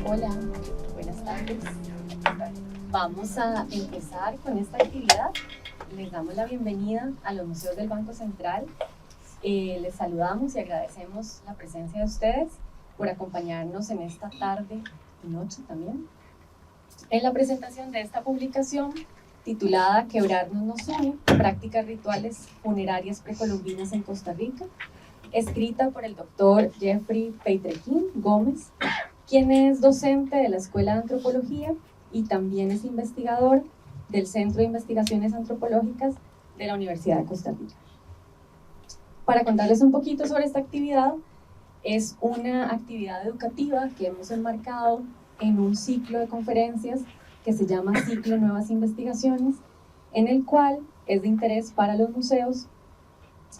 Hola, buenas tardes. Vamos a empezar con esta actividad. Les damos la bienvenida a los museos del Banco Central. Les saludamos y agradecemos la presencia de ustedes por acompañarnos en esta tarde y noche también en la presentación de esta publicación titulada Quebrarnos nos une, prácticas rituales funerarias precolombinas en Costa Rica, escrita por el doctor Jeffrey Peitrequín Gómez, quien es docente de la Escuela de Antropología y también es investigador del Centro de Investigaciones Antropológicas de la Universidad de Costa Rica. Para contarles un poquito sobre esta actividad, es una actividad educativa que hemos enmarcado en un ciclo de conferencias que se llama Ciclo Nuevas Investigaciones, en el cual es de interés para los museos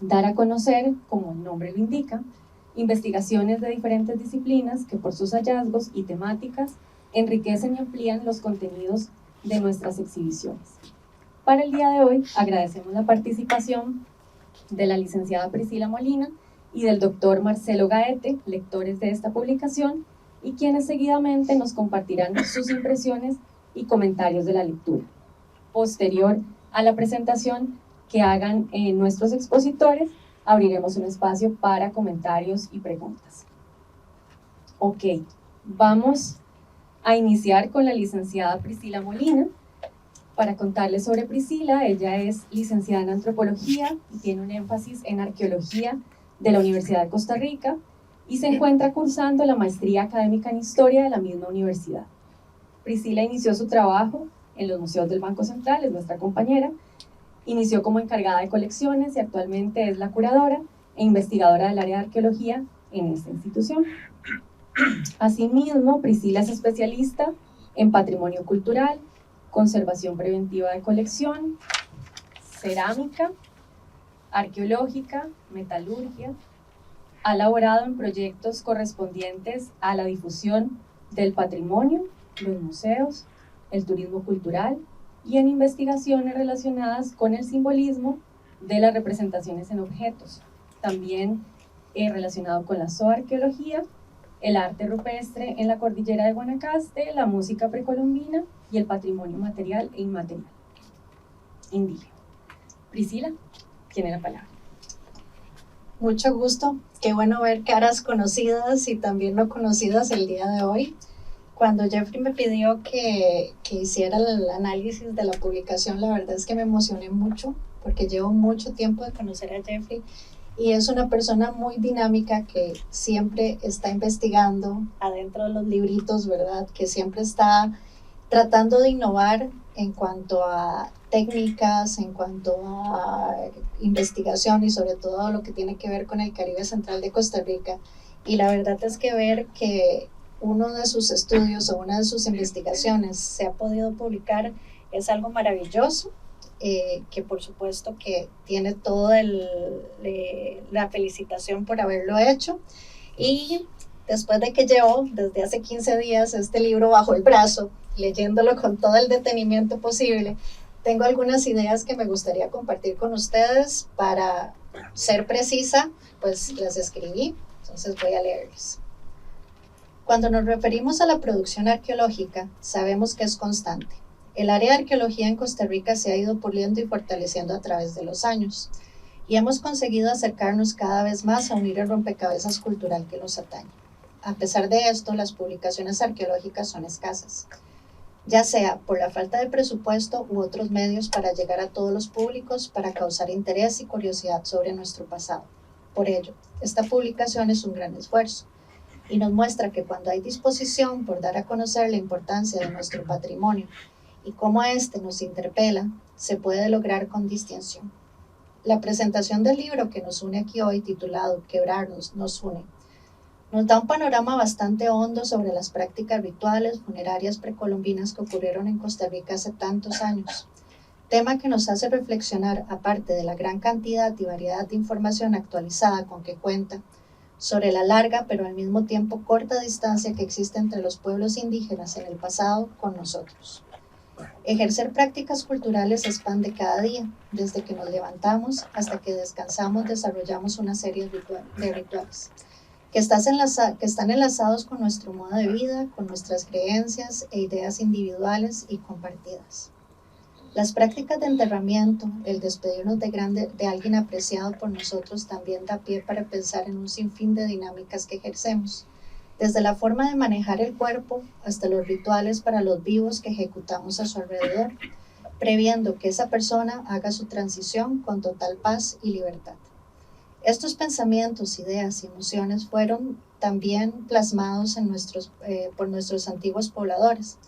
dar a conocer, como el nombre lo indica, investigaciones de diferentes disciplinas que por sus hallazgos y temáticas enriquecen y amplían los contenidos de nuestras exhibiciones. Para el día de hoy agradecemos la participación de la licenciada Priscila Molina y del doctor Marcelo Gaete, lectores de esta publicación, y quienes seguidamente nos compartirán sus impresiones y comentarios de la lectura. Posterior a la presentación que hagan nuestros expositores, abriremos un espacio para comentarios y preguntas. Ok, vamos a iniciar con la licenciada Priscila Molina. Para contarles sobre Priscila, ella es licenciada en Antropología y tiene un énfasis en Arqueología de la Universidad de Costa Rica y se encuentra cursando la maestría académica en Historia de la misma universidad. Priscila inició su trabajo en los museos del Banco Central, es nuestra compañera. Inició como encargada de colecciones y actualmente es la curadora e investigadora del área de arqueología en esta institución. Asimismo, Priscila es especialista en patrimonio cultural, conservación preventiva de colección, cerámica, arqueológica, metalurgia. Ha laborado en proyectos correspondientes a la difusión del patrimonio, los museos, el turismo cultural y en investigaciones relacionadas con el simbolismo de las representaciones en objetos. También relacionado con la zooarqueología, el arte rupestre en la cordillera de Guanacaste, la música precolombina y el patrimonio material e inmaterial indígena. Priscila, tiene la palabra. Mucho gusto, qué bueno ver caras conocidas y también no conocidas el día de hoy. Cuando Jeffrey me pidió que hiciera el análisis de la publicación, la verdad es que me emocioné mucho porque llevo mucho tiempo de conocer a Jeffrey y es una persona muy dinámica que siempre está investigando adentro de los libritos, ¿verdad? Que siempre está tratando de innovar en cuanto a técnicas, en cuanto a investigación y sobre todo lo que tiene que ver con el Caribe Central de Costa Rica. Y la verdad es que ver que uno de sus estudios o una de sus investigaciones se ha podido publicar es algo maravilloso, que por supuesto que tiene toda la felicitación por haberlo hecho. Y después de que llevo desde hace 15 días este libro bajo el brazo, leyéndolo con todo el detenimiento posible, tengo algunas ideas que me gustaría compartir con ustedes. Para ser precisa, pues las escribí, entonces voy a leerles. Cuando nos referimos a la producción arqueológica, sabemos que es constante. El área de arqueología en Costa Rica se ha ido puliendo y fortaleciendo a través de los años, y hemos conseguido acercarnos cada vez más a unir el rompecabezas cultural que nos atañe. A pesar de esto, las publicaciones arqueológicas son escasas, ya sea por la falta de presupuesto u otros medios para llegar a todos los públicos para causar interés y curiosidad sobre nuestro pasado. Por ello, esta publicación es un gran esfuerzo y nos muestra que cuando hay disposición por dar a conocer la importancia de nuestro patrimonio y cómo éste nos interpela, se puede lograr con distinción. La presentación del libro que nos une aquí hoy, titulado Quebrarnos nos une, nos da un panorama bastante hondo sobre las prácticas rituales funerarias precolombinas que ocurrieron en Costa Rica hace tantos años, tema que nos hace reflexionar, aparte de la gran cantidad y variedad de información actualizada con que cuenta, sobre la larga pero al mismo tiempo corta distancia que existe entre los pueblos indígenas en el pasado con nosotros. Ejercer prácticas culturales se expande cada día, desde que nos levantamos hasta que descansamos desarrollamos una serie de rituales. que están enlazados con nuestro modo de vida, con nuestras creencias e ideas individuales y compartidas. Las prácticas de enterramiento, el despedirnos de alguien apreciado por nosotros, también da pie para pensar en un sinfín de dinámicas que ejercemos, desde la forma de manejar el cuerpo hasta los rituales para los vivos que ejecutamos a su alrededor, previendo que esa persona haga su transición con total paz y libertad. Estos pensamientos, ideas y emociones fueron también plasmados por nuestros antiguos pobladores,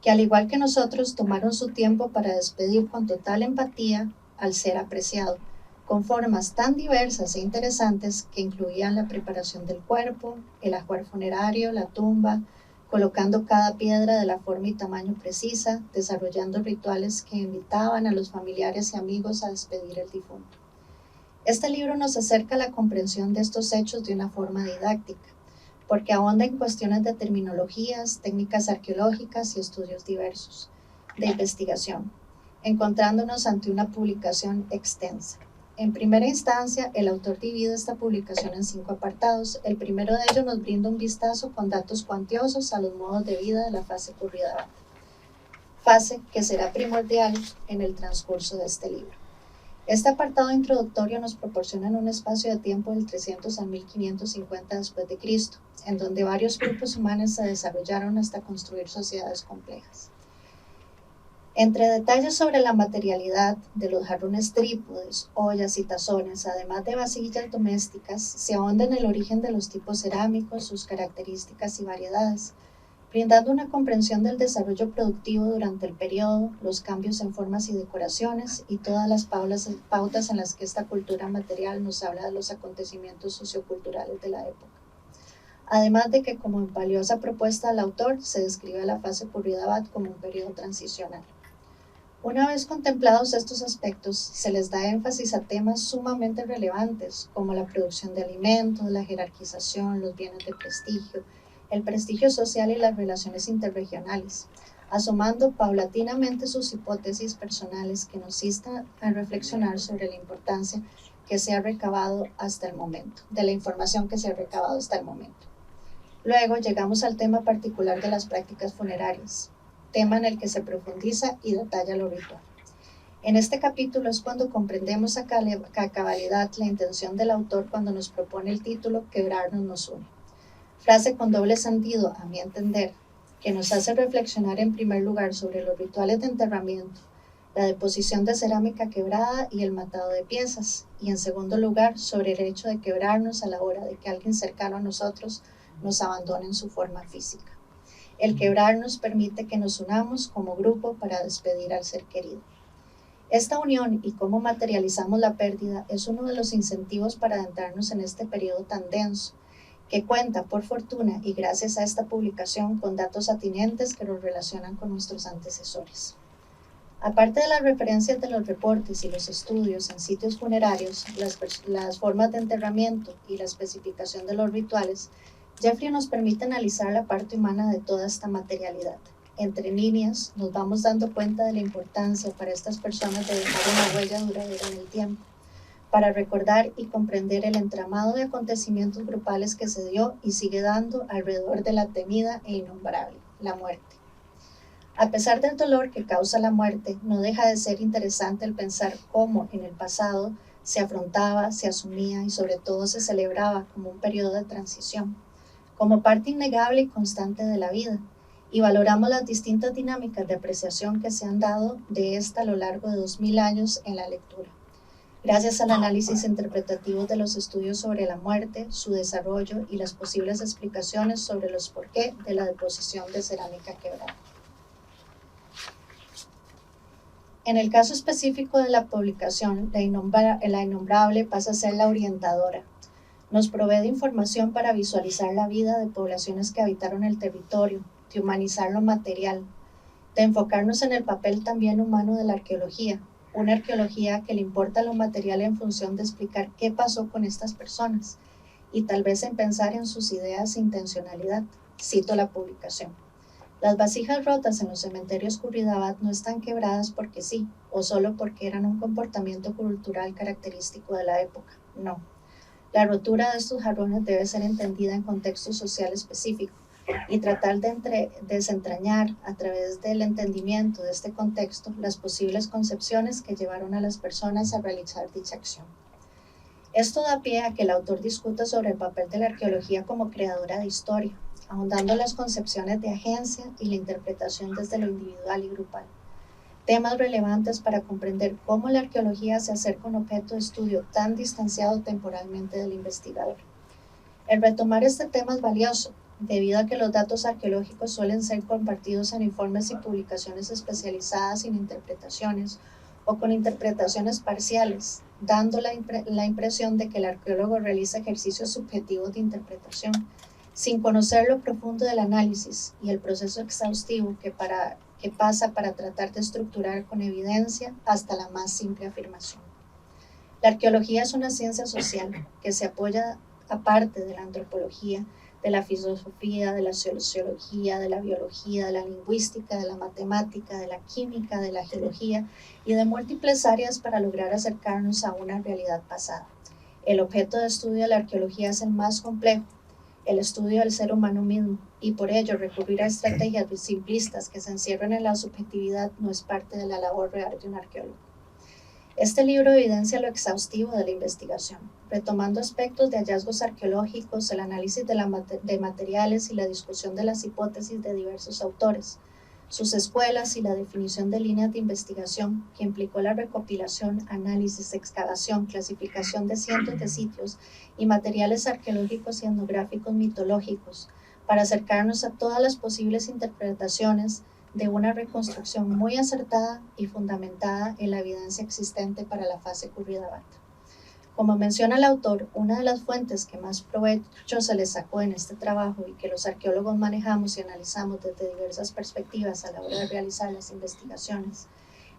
que al igual que nosotros tomaron su tiempo para despedir con total empatía al ser apreciado, con formas tan diversas e interesantes que incluían la preparación del cuerpo, el ajuar funerario, la tumba, colocando cada piedra de la forma y tamaño precisa, desarrollando rituales que invitaban a los familiares y amigos a despedir al difunto. Este libro nos acerca a la comprensión de estos hechos de una forma didáctica, porque ahonda en cuestiones de terminologías, técnicas arqueológicas y estudios diversos de investigación, encontrándonos ante una publicación extensa. En primera instancia, el autor divide esta publicación en 5 apartados. El primero de ellos nos brinda un vistazo con datos cuantiosos a los modos de vida de la fase Curridabat, fase que será primordial en el transcurso de este libro. Este apartado introductorio nos proporciona un espacio de tiempo del 300 a 1550 después de Cristo, en donde varios grupos humanos se desarrollaron hasta construir sociedades complejas. Entre detalles sobre la materialidad de los jarrones trípodes, ollas y tazones, además de vasillas domésticas, se ahonda en el origen de los tipos cerámicos, sus características y variedades, brindando una comprensión del desarrollo productivo durante el periodo, los cambios en formas y decoraciones y todas las pautas en las que esta cultura material nos habla de los acontecimientos socioculturales de la época. Además de que, como valiosa propuesta del autor, se describe la fase Curridabat como un periodo transicional. Una vez contemplados estos aspectos, se les da énfasis a temas sumamente relevantes, como la producción de alimentos, la jerarquización, los bienes de prestigio, el prestigio social y las relaciones interregionales, asomando paulatinamente sus hipótesis personales que nos instan a reflexionar sobre la importancia que se ha recabado hasta el momento, de la información que se ha recabado hasta el momento. Luego llegamos al tema particular de las prácticas funerarias, tema en el que se profundiza y detalla lo ritual. En este capítulo es cuando comprendemos a cabalidad la intención del autor cuando nos propone el título Quebrarnos nos une. Frase con doble sentido, a mi entender, que nos hace reflexionar en primer lugar sobre los rituales de enterramiento, la deposición de cerámica quebrada y el matado de piezas, y en segundo lugar sobre el hecho de quebrarnos a la hora de que alguien cercano a nosotros nos abandone en su forma física. El quebrarnos permite que nos unamos como grupo para despedir al ser querido. Esta unión y cómo materializamos la pérdida es uno de los incentivos para adentrarnos en este periodo tan denso, que cuenta, por fortuna y gracias a esta publicación, con datos atinentes que nos relacionan con nuestros antecesores. Aparte de las referencias de los reportes y los estudios en sitios funerarios, las formas de enterramiento y la especificación de los rituales, Jeffrey nos permite analizar la parte humana de toda esta materialidad. Entre líneas, nos vamos dando cuenta de la importancia para estas personas de dejar una huella duradera en el tiempo, para recordar y comprender el entramado de acontecimientos grupales que se dio y sigue dando alrededor de la temida e innombrable, la muerte. A pesar del dolor que causa la muerte, no deja de ser interesante el pensar cómo en el pasado se afrontaba, se asumía y sobre todo se celebraba como un periodo de transición, como parte innegable y constante de la vida, y valoramos las distintas dinámicas de apreciación que se han dado de esta a lo largo de 2000 años en la lectura, gracias al análisis interpretativo de los estudios sobre la muerte, su desarrollo y las posibles explicaciones sobre los porqué de la deposición de cerámica quebrada. En el caso específico de la publicación, la innombrable pasa a ser la orientadora. Nos provee de información para visualizar la vida de poblaciones que habitaron el territorio, de humanizar lo material, de enfocarnos en el papel también humano de la arqueología, una arqueología que le importa lo material en función de explicar qué pasó con estas personas y tal vez en pensar en sus ideas e intencionalidad. Cito la publicación. Las vasijas rotas en los cementerios Curridabat no están quebradas porque sí, o solo porque eran un comportamiento cultural característico de la época. No. La rotura de estos jarrones debe ser entendida en contexto social específico y tratar de desentrañar a través del entendimiento de este contexto las posibles concepciones que llevaron a las personas a realizar dicha acción. Esto da pie a que el autor discuta sobre el papel de la arqueología como creadora de historia, ahondando las concepciones de agencia y la interpretación desde lo individual y grupal. Temas relevantes para comprender cómo la arqueología se acerca a un objeto de estudio tan distanciado temporalmente del investigador. El retomar este tema es valioso, debido a que los datos arqueológicos suelen ser compartidos en informes y publicaciones especializadas sin interpretaciones o con interpretaciones parciales, dando la impresión de que el arqueólogo realiza ejercicios subjetivos de interpretación, sin conocer lo profundo del análisis y el proceso exhaustivo que pasa para tratar de estructurar con evidencia hasta la más simple afirmación. La arqueología es una ciencia social que se apoya aparte de la antropología, de la filosofía, de la sociología, de la biología, de la lingüística, de la matemática, de la química, de la geología y de múltiples áreas para lograr acercarnos a una realidad pasada. El objeto de estudio de la arqueología es el más complejo, el estudio del ser humano mismo, y por ello recurrir a estrategias simplistas que se encierran en la subjetividad no es parte de la labor real de un arqueólogo. Este libro evidencia lo exhaustivo de la investigación, retomando aspectos de hallazgos arqueológicos, el análisis de materiales y la discusión de las hipótesis de diversos autores, sus escuelas y la definición de líneas de investigación que implicó la recopilación, análisis, excavación, clasificación de cientos de sitios y materiales arqueológicos y etnográficos mitológicos para acercarnos a todas las posibles interpretaciones de una reconstrucción muy acertada y fundamentada en la evidencia existente para la fase Curridabat. Como menciona el autor, una de las fuentes que más provecho se le sacó en este trabajo y que los arqueólogos manejamos y analizamos desde diversas perspectivas a la hora de realizar las investigaciones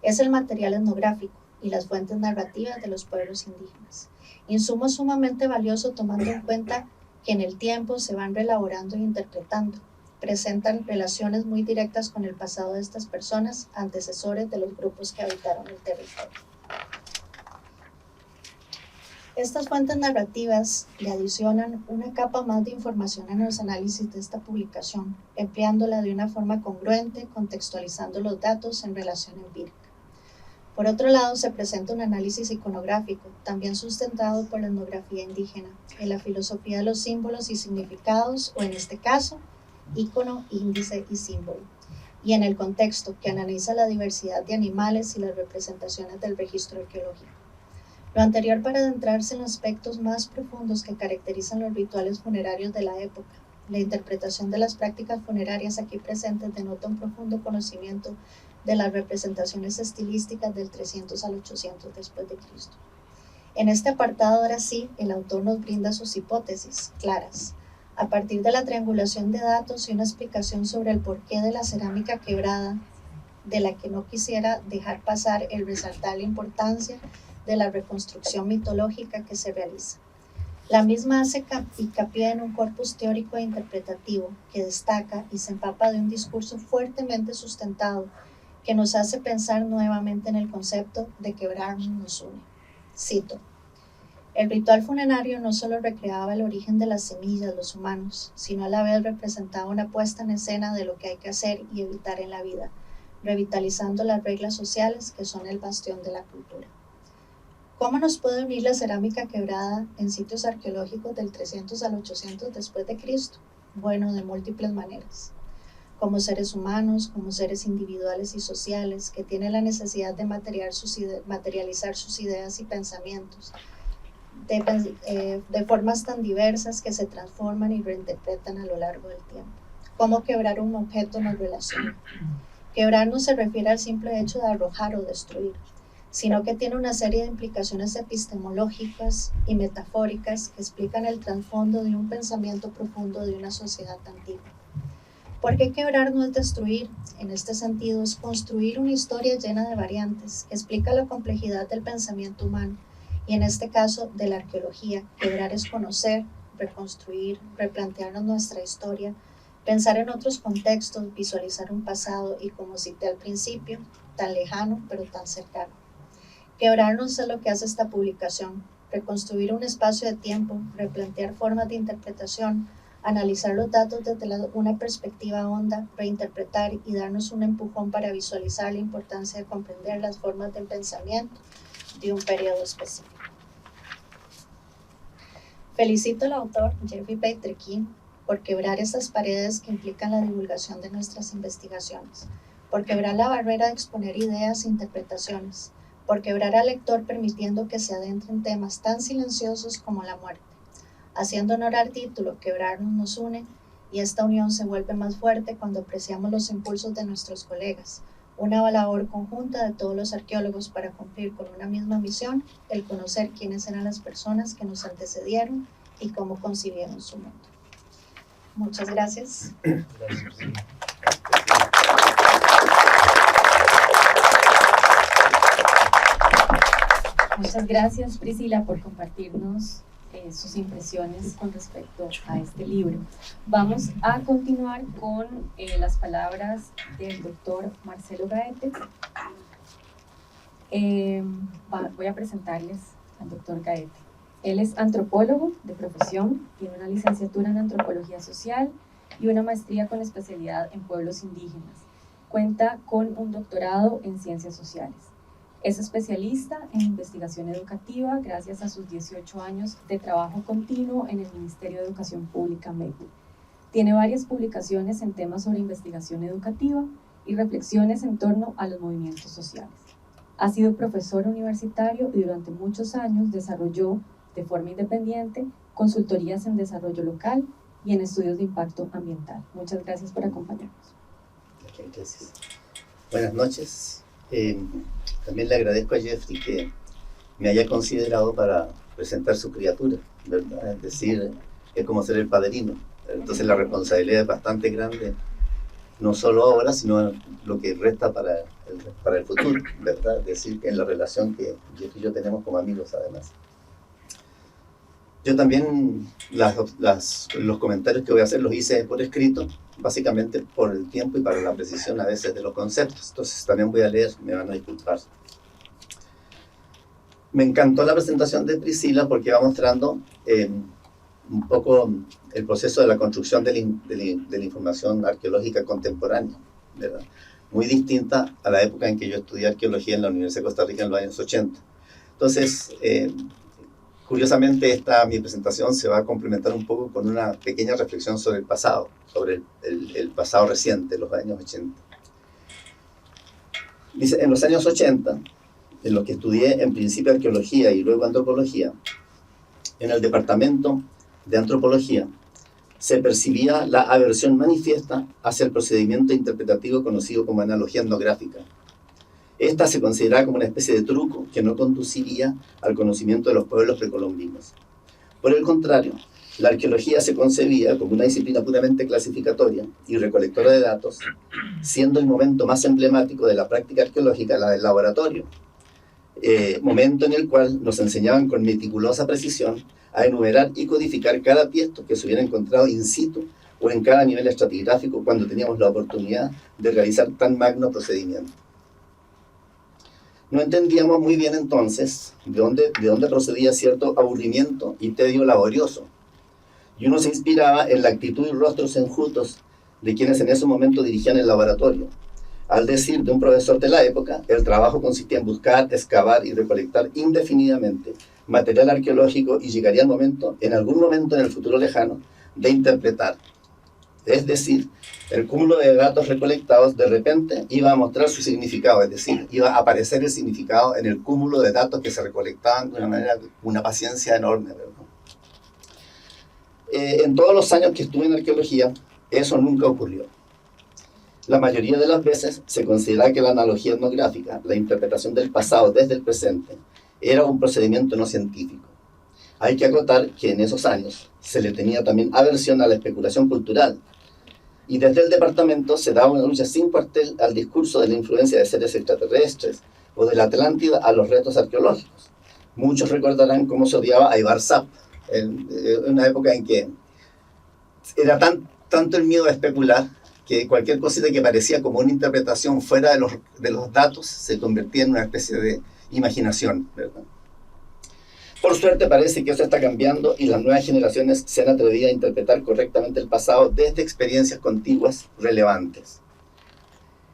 es el material etnográfico y las fuentes narrativas de los pueblos indígenas. Insumo sumamente valioso tomando en cuenta que en el tiempo se van reelaborando e interpretando. Presentan relaciones muy directas con el pasado de estas personas, antecesores de los grupos que habitaron el territorio. Estas fuentes narrativas le adicionan una capa más de información en los análisis de esta publicación, empleándola de una forma congruente, contextualizando los datos en relación empírica. Por otro lado, se presenta un análisis iconográfico, también sustentado por la etnografía indígena, en la filosofía de los símbolos y significados, o en este caso, ícono, índice y símbolo, y en el contexto que analiza la diversidad de animales y las representaciones del registro arqueológico. Lo anterior para adentrarse en los aspectos más profundos que caracterizan los rituales funerarios de la época. La interpretación de las prácticas funerarias aquí presentes denota un profundo conocimiento de las representaciones estilísticas del 300 al 800 después de Cristo. En este apartado, ahora sí, el autor nos brinda sus hipótesis claras, a partir de la triangulación de datos y una explicación sobre el porqué de la cerámica quebrada, de la que no quisiera dejar pasar el resaltar la importancia de la reconstrucción mitológica que se realiza. La misma hace hincapié en un corpus teórico e interpretativo que destaca y se empapa de un discurso fuertemente sustentado que nos hace pensar nuevamente en el concepto de quebrarnos nos une. Cito: el ritual funerario no solo recreaba el origen de las semillas, los humanos, sino a la vez representaba una puesta en escena de lo que hay que hacer y evitar en la vida, revitalizando las reglas sociales que son el bastión de la cultura. ¿Cómo nos puede unir la cerámica quebrada en sitios arqueológicos del 300 al 800 después de Cristo? Bueno, de múltiples maneras. Como seres humanos, como seres individuales y sociales que tienen la necesidad de materializar sus ideas y pensamientos, de formas tan diversas que se transforman y reinterpretan a lo largo del tiempo. ¿Cómo quebrar un objeto nos relaciona? Quebrar no se refiere al simple hecho de arrojar o destruir, sino que tiene una serie de implicaciones epistemológicas y metafóricas que explican el trasfondo de un pensamiento profundo de una sociedad antigua. ¿Por qué quebrar no es destruir? En este sentido, es construir una historia llena de variantes que explica la complejidad del pensamiento humano, y en este caso de la arqueología. Quebrar es conocer, reconstruir, replantearnos nuestra historia, pensar en otros contextos, visualizar un pasado y, como cité al principio, tan lejano pero tan cercano. Quebrarnos es lo que hace esta publicación, reconstruir un espacio de tiempo, replantear formas de interpretación, analizar los datos desde una perspectiva honda, reinterpretar y darnos un empujón para visualizar la importancia de comprender las formas de pensamiento de un periodo específico. Felicito al autor Jeffrey Beitraki por quebrar esas paredes que implican la divulgación de nuestras investigaciones, por quebrar la barrera de exponer ideas e interpretaciones, por quebrar al lector permitiendo que se adentre en temas tan silenciosos como la muerte. Haciendo honor al título, Quebrarnos nos une, y esta unión se vuelve más fuerte cuando apreciamos los impulsos de nuestros colegas, una labor conjunta de todos los arqueólogos para cumplir con una misma misión, el conocer quiénes eran las personas que nos antecedieron y cómo concibieron su mundo. Muchas gracias. Muchas gracias, Priscila, por compartirnos sus impresiones con respecto a este libro. Vamos a continuar con las palabras del doctor Marcelo Gaete. Voy a presentarles al doctor Gaete. Él es antropólogo de profesión, tiene una licenciatura en antropología social y una maestría con especialidad en pueblos indígenas. Cuenta con un doctorado en ciencias sociales. Es especialista en investigación educativa gracias a sus 18 años de trabajo continuo en el Ministerio de Educación Pública MEPU. Tiene varias publicaciones en temas sobre investigación educativa y reflexiones en torno a los movimientos sociales. Ha sido profesor universitario y durante muchos años desarrolló de forma independiente consultorías en desarrollo local y en estudios de impacto ambiental. Muchas gracias por acompañarnos. Gracias. Buenas noches. También le agradezco a Jeffrey que me haya considerado para presentar su criatura, ¿verdad? Es decir, es como ser el padrino. Entonces la responsabilidad es bastante grande, no solo ahora, sino lo que resta para el futuro, ¿verdad? Es decir, que en la relación que Jeffrey y yo tenemos como amigos, además. Yo también los comentarios que voy a hacer los hice por escrito, básicamente por el tiempo y para la precisión a veces de los conceptos. Entonces también voy a leer, me van a disculpar. Me encantó la presentación de Priscila porque va mostrando un poco el proceso de la construcción de la información arqueológica contemporánea, ¿verdad? Muy distinta a la época en que yo estudié arqueología en la Universidad de Costa Rica en los años 80. Entonces, curiosamente, mi presentación se va a complementar un poco con una pequeña reflexión sobre el pasado, sobre el pasado reciente, los años 80. Dice, en los años 80, en los que estudié en principio arqueología y luego antropología, en el departamento de antropología se percibía la aversión manifiesta hacia el procedimiento interpretativo conocido como analogía etnográfica. Esta se consideraba como una especie de truco que no conduciría al conocimiento de los pueblos precolombinos. Por el contrario, la arqueología se concebía como una disciplina puramente clasificatoria y recolectora de datos, siendo el momento más emblemático de la práctica arqueológica la del laboratorio, momento en el cual nos enseñaban con meticulosa precisión a enumerar y codificar cada tiesto que se hubiera encontrado in situ o en cada nivel estratigráfico cuando teníamos la oportunidad de realizar tan magno procedimiento. No entendíamos muy bien entonces de dónde procedía cierto aburrimiento y tedio laborioso, y uno se inspiraba en la actitud y rostros enjutos de quienes en ese momento dirigían el laboratorio. Al decir de un profesor de la época, el trabajo consistía en buscar, excavar y recolectar indefinidamente material arqueológico y llegaría el momento, en algún momento en el futuro lejano, de interpretar. Es decir, el cúmulo de datos recolectados de repente iba a mostrar su significado, es decir, iba a aparecer el significado en el cúmulo de datos que se recolectaban de una manera, una paciencia enorme, ¿verdad? En todos los años que estuve en arqueología, eso nunca ocurrió. La mayoría de las veces se considera que la analogía etnográfica, la interpretación del pasado desde el presente, era un procedimiento no científico. Hay que acotar que en esos años se le tenía también aversión a la especulación cultural, y desde el departamento se daba una lucha sin cuartel al discurso de la influencia de seres extraterrestres o de la Atlántida a los retos arqueológicos. Muchos recordarán cómo se odiaba a Ibar Zap, en una época en que era tanto el miedo a especular que cualquier cosita que parecía como una interpretación fuera de los datos se convertía en una especie de imaginación, ¿verdad? Por Por suerte parece que eso está cambiando y las nuevas generaciones se han atrevido a interpretar correctamente el pasado desde experiencias contiguas relevantes.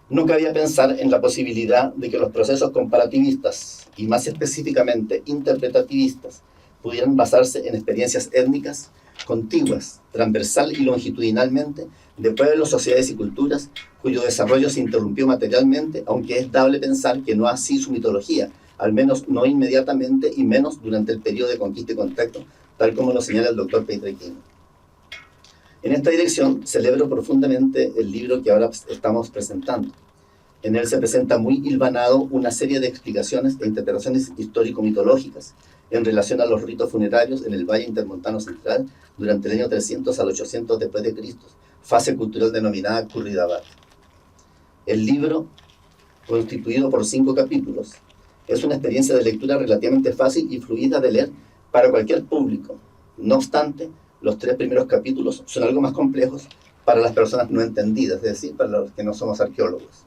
No cabía pensar en la posibilidad de que los procesos comparativistas, y más específicamente interpretativistas, pudieran basarse en experiencias étnicas, contiguas, transversal y longitudinalmente, de pueblos, sociedades y culturas, cuyo desarrollo se interrumpió materialmente, aunque es dable pensar que no así su mitología, al menos no inmediatamente y menos durante el periodo de conquista y contacto, tal como lo señala el doctor Petrequino. En esta dirección, celebro profundamente el libro que ahora estamos presentando. En él se presenta muy hilvanado una serie de explicaciones e interpretaciones histórico-mitológicas en relación a los ritos funerarios en el Valle Intermontano Central durante el año 300 al 800 después de Cristo, fase cultural denominada Khurridabat. El libro, constituido por 5 capítulos, es una experiencia de lectura relativamente fácil y fluida de leer para cualquier público. No obstante, los 3 primeros capítulos son algo más complejos para las personas no entendidas, es decir, para los que no somos arqueólogos.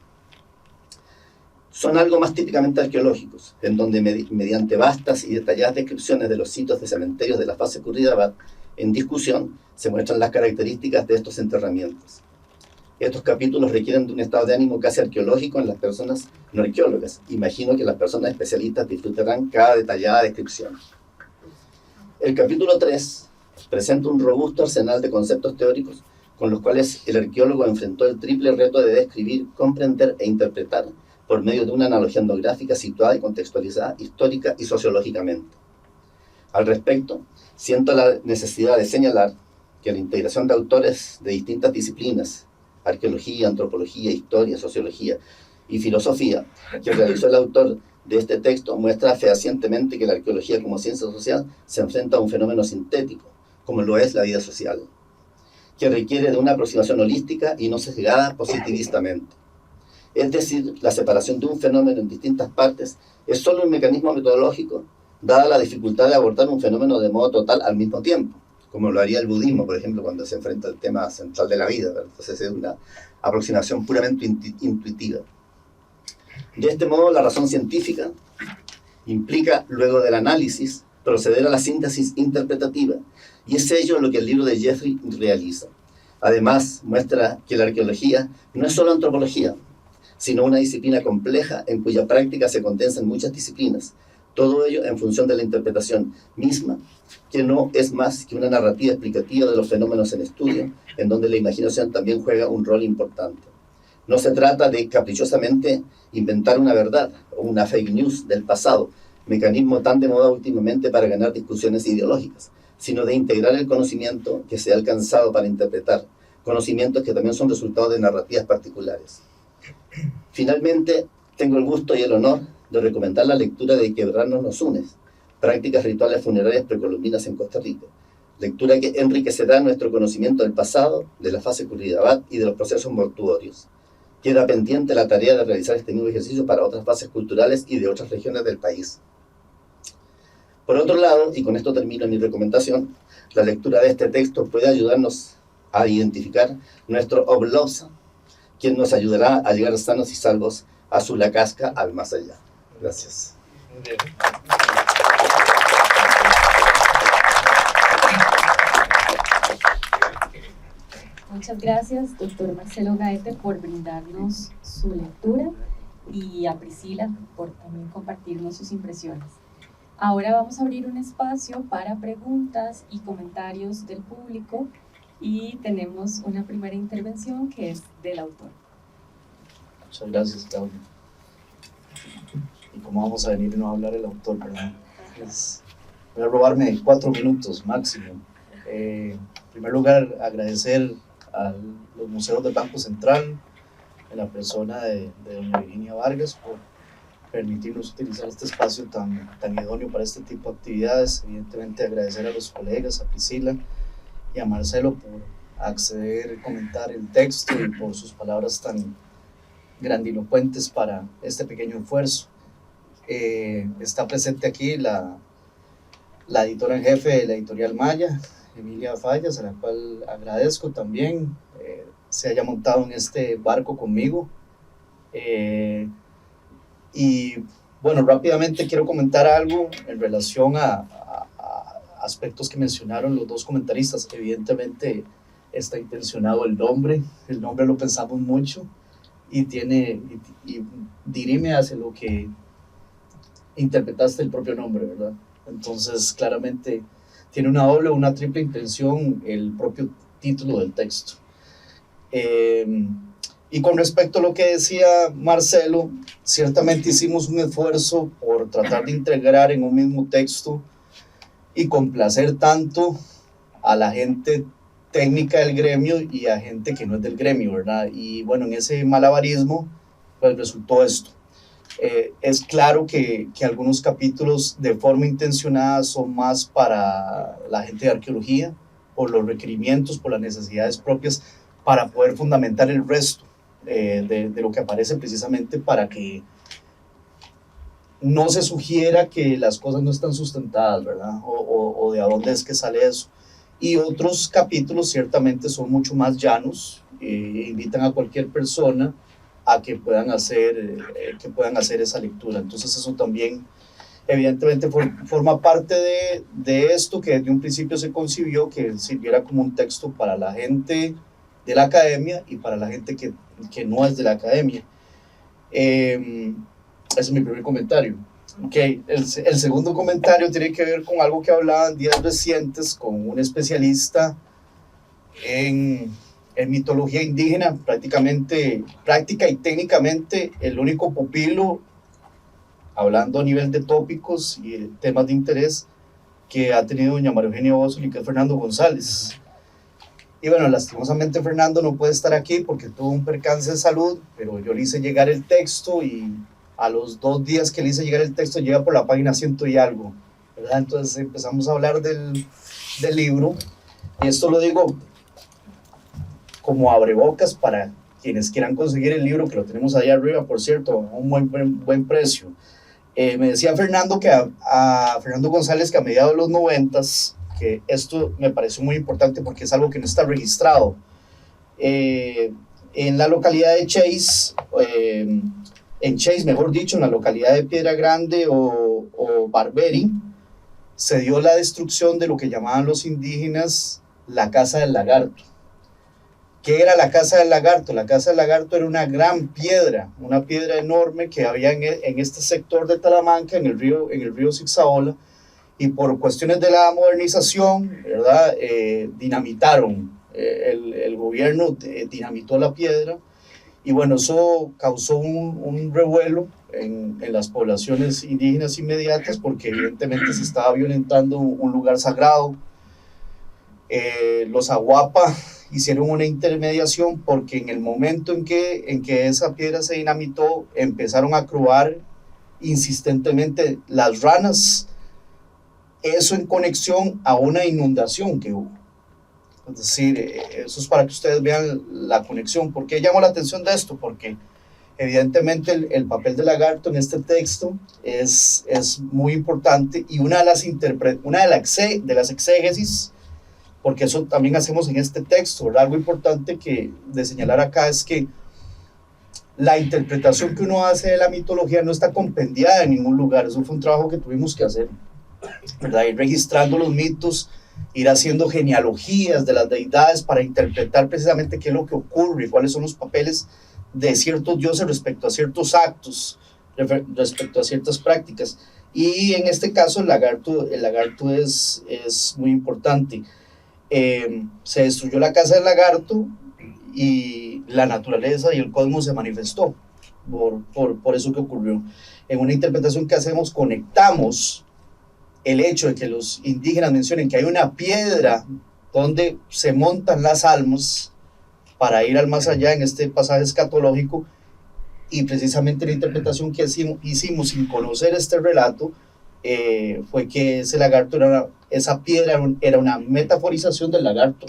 Son algo más típicamente arqueológicos, en donde mediante vastas y detalladas descripciones de los sitios de cementerios de la fase Khurridabat en discusión, se muestran las características de estos enterramientos. Estos capítulos requieren de un estado de ánimo casi arqueológico en las personas no arqueólogas. Imagino que las personas especialistas disfrutarán cada detallada descripción. El capítulo 3 presenta un robusto arsenal de conceptos teóricos con los cuales el arqueólogo enfrentó el triple reto de describir, comprender e interpretar por medio de una analogía etnográfica situada y contextualizada histórica y sociológicamente. Al respecto, siento la necesidad de señalar que la integración de autores de distintas disciplinas, arqueología, antropología, historia, sociología y filosofía, que realizó el autor de este texto, muestra fehacientemente que la arqueología como ciencia social se enfrenta a un fenómeno sintético, como lo es la vida social, que requiere de una aproximación holística y no sesgada positivistamente. Es decir, la separación de un fenómeno en distintas partes es solo un mecanismo metodológico, dada la dificultad de abordar un fenómeno de modo total al mismo tiempo, como lo haría el budismo, por ejemplo, cuando se enfrenta al tema central de la vida, ¿verdad? Entonces es una aproximación puramente intuitiva. De este modo, la razón científica implica, luego del análisis, proceder a la síntesis interpretativa, y es ello lo que el libro de Jeffrey realiza. Además, muestra que la arqueología no es solo antropología, sino una disciplina compleja en cuya práctica se condensan muchas disciplinas, todo ello en función de la interpretación misma, que no es más que una narrativa explicativa de los fenómenos en estudio, en donde la imaginación también juega un rol importante. No se trata de caprichosamente inventar una verdad o una fake news del pasado, mecanismo tan de moda últimamente para ganar discusiones ideológicas, sino de integrar el conocimiento que se ha alcanzado para interpretar, conocimientos que también son resultado de narrativas particulares. Finalmente, tengo el gusto y el honor de recomendar la lectura de Quebrarnos nos une, prácticas rituales funerarias precolombinas en Costa Rica, lectura que enriquecerá nuestro conocimiento del pasado, de la fase Khurridabat y de los procesos mortuorios. Queda pendiente la tarea de realizar este mismo ejercicio para otras fases culturales y de otras regiones del país. Por otro lado, y con esto termino mi recomendación, la lectura de este texto puede ayudarnos a identificar nuestro Oblobsa, quien nos ayudará a llegar sanos y salvos a su la casca al más allá. Gracias. Muy bien. Muchas gracias, doctor Marcelo Gaete, por brindarnos su lectura y a Priscila por también compartirnos sus impresiones. Ahora vamos a abrir un espacio para preguntas y comentarios del público y tenemos una primera intervención que es del autor. Muchas gracias, Claudia. Y como vamos a venir y no a hablar el autor, ¿verdad? Voy a robarme 4 minutos máximo. En primer lugar, agradecer a los museos del Banco Central, en la persona de doña Virginia Vargas, por permitirnos utilizar este espacio tan idóneo para este tipo de actividades. Evidentemente agradecer a los colegas, a Priscila y a Marcelo por acceder, comentar el texto y por sus palabras tan grandilocuentes para este pequeño esfuerzo. Está presente aquí la editora en jefe de la editorial Maya, Emilia Fallas, a la cual agradezco también se haya montado en este barco conmigo. Y bueno, rápidamente quiero comentar algo en relación a aspectos que mencionaron los dos comentaristas. Evidentemente está intencionado el nombre lo pensamos mucho y dirime hacia lo que interpretaste el propio nombre, ¿verdad? Entonces claramente tiene una doble o una triple intención el propio título del texto. Y con respecto a lo que decía Marcelo, ciertamente hicimos un esfuerzo por tratar de integrar en un mismo texto y complacer tanto a la gente técnica del gremio y a gente que no es del gremio, ¿verdad? Y bueno, en ese malabarismo pues resultó esto. Es claro que algunos capítulos de forma intencionada son más para la gente de arqueología, por los requerimientos, por las necesidades propias, para poder fundamentar el resto de lo que aparece, precisamente para que no se sugiera que las cosas no están sustentadas, ¿verdad? O de a dónde es que sale eso. Y otros capítulos ciertamente son mucho más llanos, invitan a cualquier persona a que puedan hacer esa lectura. Entonces eso también evidentemente forma parte de esto que desde un principio se concibió que sirviera como un texto para la gente de la academia y para la gente que no es de la academia. Ese es mi primer comentario. Okay. El segundo comentario tiene que ver con algo que hablaba en días recientes con un especialista en mitología indígena, práctica y técnicamente el único pupilo, hablando a nivel de tópicos y temas de interés, que ha tenido doña María Eugenia Bósoli, que es Fernando González. Y bueno, lastimosamente Fernando no puede estar aquí porque tuvo un percance de salud, pero yo le hice llegar el texto y a los 2 días que le hice llegar el texto llega por la página 100 y algo, ¿verdad? Entonces empezamos a hablar del libro, y esto lo digo como abrebocas para quienes quieran conseguir el libro, que lo tenemos allá arriba, por cierto, a un buen precio. Me decía Fernando a Fernando González que a mediados de los 90s, que esto me pareció muy importante porque es algo que no está registrado. En la localidad de Chase, mejor dicho, en la localidad de Piedra Grande o Barberi, se dio la destrucción de lo que llamaban los indígenas la Casa del Lagarto. ¿Qué era la Casa del Lagarto? La Casa del Lagarto era una gran piedra, una piedra enorme que había en este sector de Talamanca, en el río Zigzaola, y por cuestiones de la modernización, ¿verdad? Dinamitaron, el gobierno dinamitó la piedra, y bueno, eso causó un revuelo en las poblaciones indígenas inmediatas, porque evidentemente se estaba violentando un lugar sagrado. Los Aguapa hicieron una intermediación porque en el momento en que esa piedra se dinamitó, empezaron a croar insistentemente las ranas, eso en conexión a una inundación que hubo. Es decir, eso es para que ustedes vean la conexión. ¿Por qué llamo la atención de esto? Porque evidentemente el papel del lagarto en este texto es muy importante, y una de las exégesis, porque eso también hacemos en este texto, ¿verdad? Algo importante de señalar acá es que la interpretación que uno hace de la mitología no está compendiada en ningún lugar. Eso fue un trabajo que tuvimos que hacer, ¿verdad? Ir registrando los mitos, ir haciendo genealogías de las deidades para interpretar precisamente qué es lo que ocurre, cuáles son los papeles de ciertos dioses respecto a ciertos actos, respecto a ciertas prácticas. Y en este caso el lagarto es muy importante. Se destruyó la Casa del Lagarto y la naturaleza y el cosmos se manifestó por eso que ocurrió. En una interpretación que hacemos, conectamos el hecho de que los indígenas mencionen que hay una piedra donde se montan las almas para ir al más allá en este pasaje escatológico, y precisamente la interpretación que hicimos sin conocer este relato fue que ese lagarto esa piedra era una metaforización del lagarto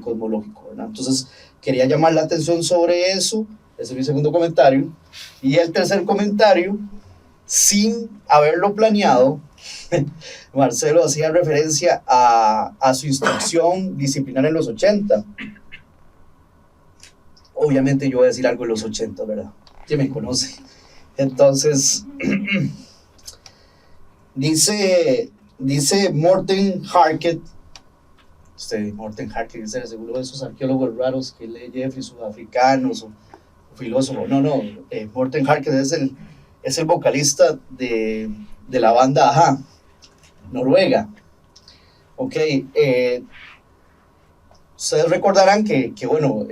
cosmológico, ¿verdad? Entonces quería llamar la atención sobre eso. Ese es mi segundo comentario. Y el tercer comentario, sin haberlo planeado, Marcelo hacía referencia a su instrucción disciplinar en los 80. Obviamente yo voy a decir algo en los 80, ¿verdad? ¿Quién me conoce? Entonces, dice dice Morten Harket, Morten Harket es seguro de esos arqueólogos raros que lee Jeffrey, sudafricanos o filósofos. No, Morten Harket es el vocalista de la banda Ajá, Noruega. Ok, ustedes recordarán que bueno,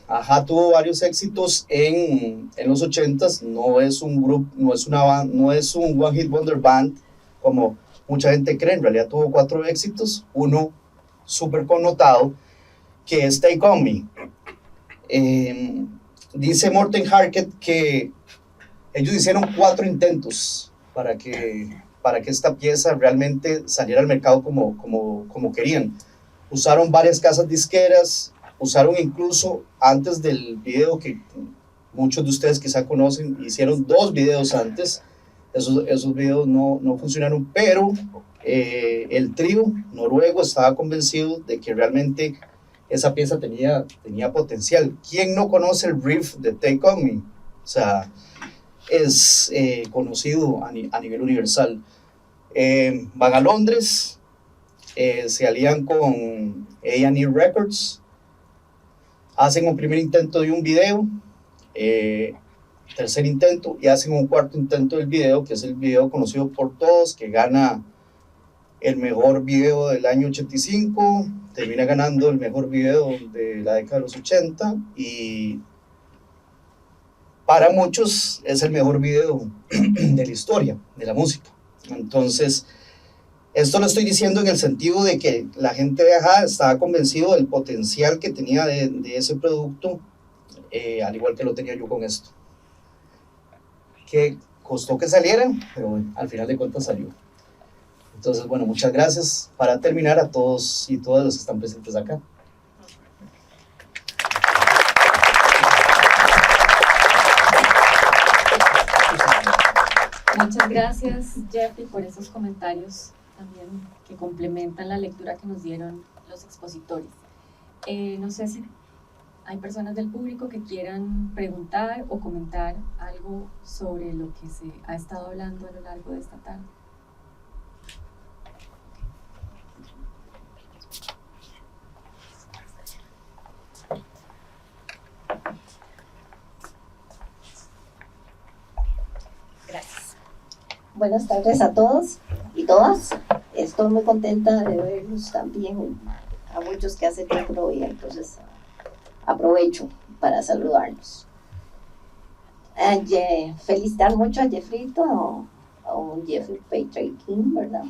Ajá tuvo varios éxitos en los 80s. No es un grupo, no es un One Hit Wonder Band como mucha gente cree. En realidad tuvo 4 éxitos, uno súper connotado que es Take On Me. Dice Morten Harket que ellos hicieron 4 intentos para que esta pieza realmente saliera al mercado como querían. Usaron varias casas disqueras, usaron incluso, antes del video que muchos de ustedes quizá conocen, hicieron 2 videos antes. Esos videos no funcionaron, pero el trío noruego estaba convencido de que realmente esa pieza tenía potencial. ¿Quién no conoce el riff de Take On Me? O sea, es conocido a nivel universal. Van a Londres, se alían con A&E Records, hacen un primer intento de un video, tercer intento, y hacen un cuarto intento del video, que es el video conocido por todos, que gana el mejor video del año 85, termina ganando el mejor video de la década de los 80, y para muchos es el mejor video de la historia de la música. Entonces, esto lo estoy diciendo en el sentido de que la gente de Ajá estaba convencido del potencial que tenía de ese producto, al igual que lo tenía yo con esto. Que costó que saliera, pero bueno, al final de cuentas salió. Entonces, bueno, muchas gracias. Para terminar, a todos y todas los que están presentes acá. Muchas gracias, Jeffrey, por esos comentarios también que complementan la lectura que nos dieron los expositores. No sé si hay personas del público que quieran preguntar o comentar algo sobre lo que se ha estado hablando a lo largo de esta tarde. Gracias. Buenas tardes a todos y todas. Estoy muy contenta de verlos también, a muchos que hace tiempo no veía, entonces aprovecho para saludarlos. Felicitar mucho a Jeffrito, a Jeffrey Patrick King, ¿verdad?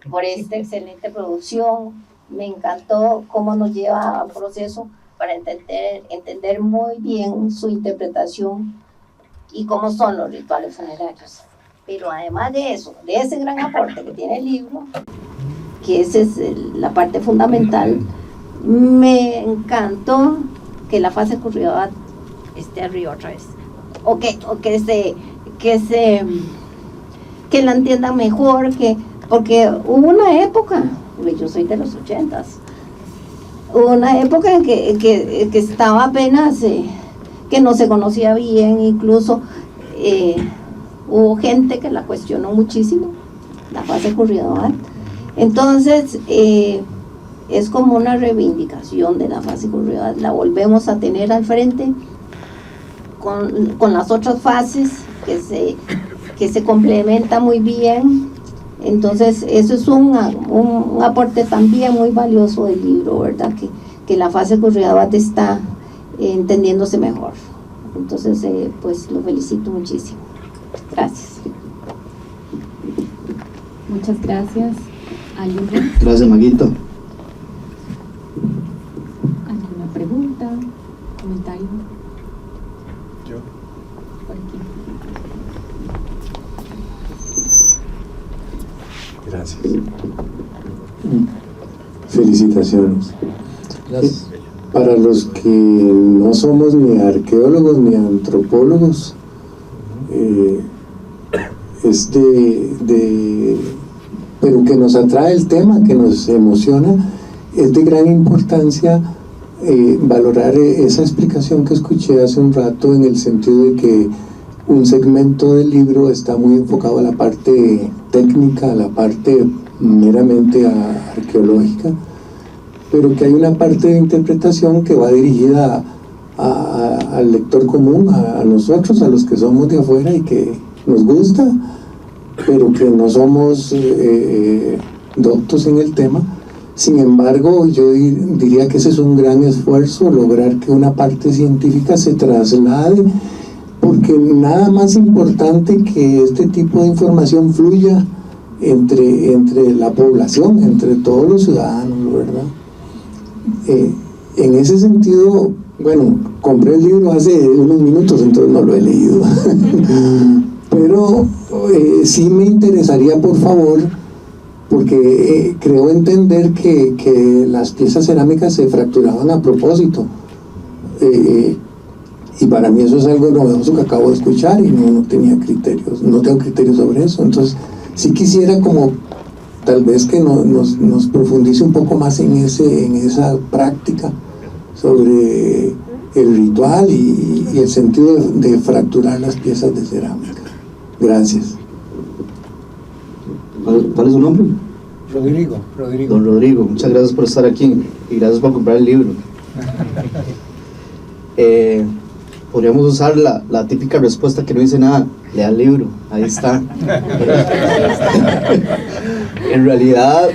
Por esta excelente producción. Me encantó cómo nos lleva al proceso para entender muy bien su interpretación y cómo son los rituales funerarios. Pero además de eso, de ese gran aporte que tiene el libro, que esa es la parte fundamental, me encantó que la fase curricular esté arriba otra vez, o que la entiendan mejor, porque hubo una época, yo soy de los 80s, hubo una época en que estaba apenas, que no se conocía bien, incluso hubo gente que la cuestionó muchísimo, la fase curricular. Entonces, es como una reivindicación de la fase curricular, la volvemos a tener al frente con las otras fases que se complementa muy bien. Entonces, eso es un aporte también muy valioso del libro, ¿verdad? Que la fase curricular está entendiéndose mejor. Entonces, pues lo felicito muchísimo. Gracias. Muchas gracias. ¿Alguien? Gracias, Maguito. ¿Alguna pregunta? ¿Comentario? Yo. Por aquí. Gracias. Felicitaciones. Gracias. Para los que no somos ni arqueólogos ni antropólogos, pero que nos atrae el tema, que nos emociona, es de gran importancia valorar esa explicación que escuché hace un rato, en el sentido de que un segmento del libro está muy enfocado a la parte técnica, a la parte meramente arqueológica, pero que hay una parte de interpretación que va dirigida al lector común, a nosotros, a los que somos de afuera y que nos gusta, pero que no somos doctos en el tema. Sin embargo, yo diría que ese es un gran esfuerzo, lograr que una parte científica se traslade, porque nada más importante que este tipo de información fluya entre la población, entre todos los ciudadanos, ¿verdad? En ese sentido, bueno, compré el libro hace unos minutos, entonces no lo he leído, pero sí me interesaría, por favor, porque creo entender que las piezas cerámicas se fracturaban a propósito, y para mí eso es algo novedoso que acabo de escuchar y no tenía criterios, no tengo criterios sobre eso. Entonces sí quisiera como tal vez que nos profundice un poco más en esa práctica sobre el ritual y el sentido de fracturar las piezas de cerámica. Gracias. ¿Cuál es su nombre? Rodrigo. Don Rodrigo, muchas gracias por estar aquí y gracias por comprar el libro. Podríamos usar la típica respuesta que no dice nada: lea el libro, ahí está. En realidad,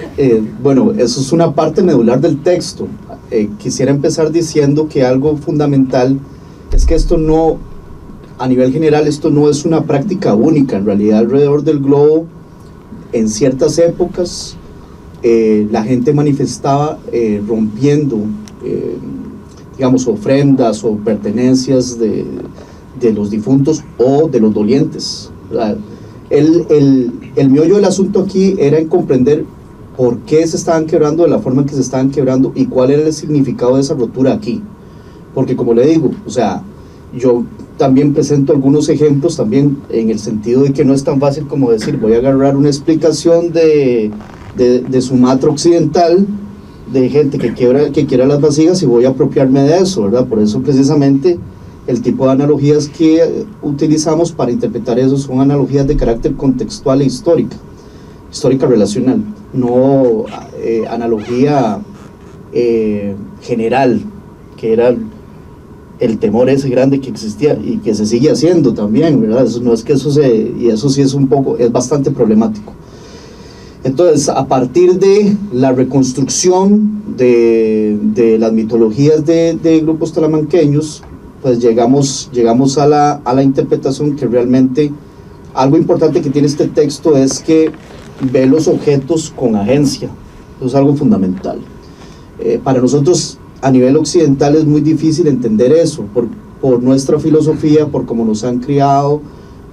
bueno, eso es una parte medular del texto. Quisiera empezar diciendo que algo fundamental es que esto no, a nivel general, esto no es una práctica única. En realidad, alrededor del globo, en ciertas épocas, la gente manifestaba rompiendo, digamos, ofrendas o pertenencias de los difuntos o de los dolientes. El meollo del asunto aquí era en comprender por qué se estaban quebrando de la forma en que se estaban quebrando y cuál era el significado de esa rotura aquí. Porque, como le digo, o sea, yo también presento algunos ejemplos también en el sentido de que no es tan fácil como decir voy a agarrar una explicación de Sumatra Occidental, de gente que quiebra las vasijas, y voy a apropiarme de eso, ¿verdad? Por eso precisamente el tipo de analogías que utilizamos para interpretar eso son analogías de carácter contextual e histórica relacional, no analogía general, que era el temor ese grande que existía y que se sigue haciendo también, ¿verdad? Eso no es que y eso sí es bastante problemático. Entonces, a partir de la reconstrucción de las mitologías de grupos talamanqueños, pues llegamos a la interpretación que realmente algo importante que tiene este texto es que ve los objetos con agencia. Eso es algo fundamental. Para nosotros, a nivel occidental, es muy difícil entender eso, por nuestra filosofía, por cómo nos han criado.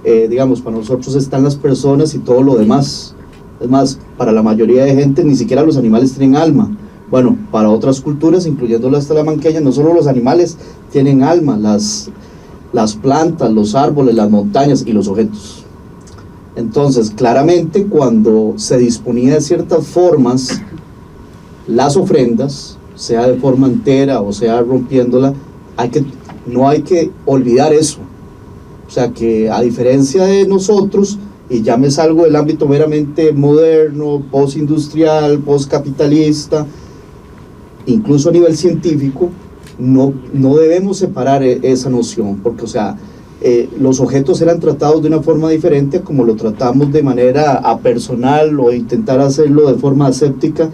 Digamos, para nosotros están las personas y todo lo demás. Es más, para la mayoría de gente ni siquiera los animales tienen alma. Bueno, para otras culturas, incluyendo las talamanqueñas, no solo los animales tienen alma, las plantas, los árboles, las montañas y los objetos. Entonces, claramente, cuando se disponía de ciertas formas, las ofrendas, sea de forma entera o sea rompiéndola, no hay que olvidar eso. O sea que, a diferencia de nosotros, y ya me salgo del ámbito meramente moderno, postindustrial, postcapitalista, incluso a nivel científico, no debemos separar esa noción, porque, o sea, los objetos eran tratados de una forma diferente a como lo tratamos de manera apersonal o intentar hacerlo de forma aséptica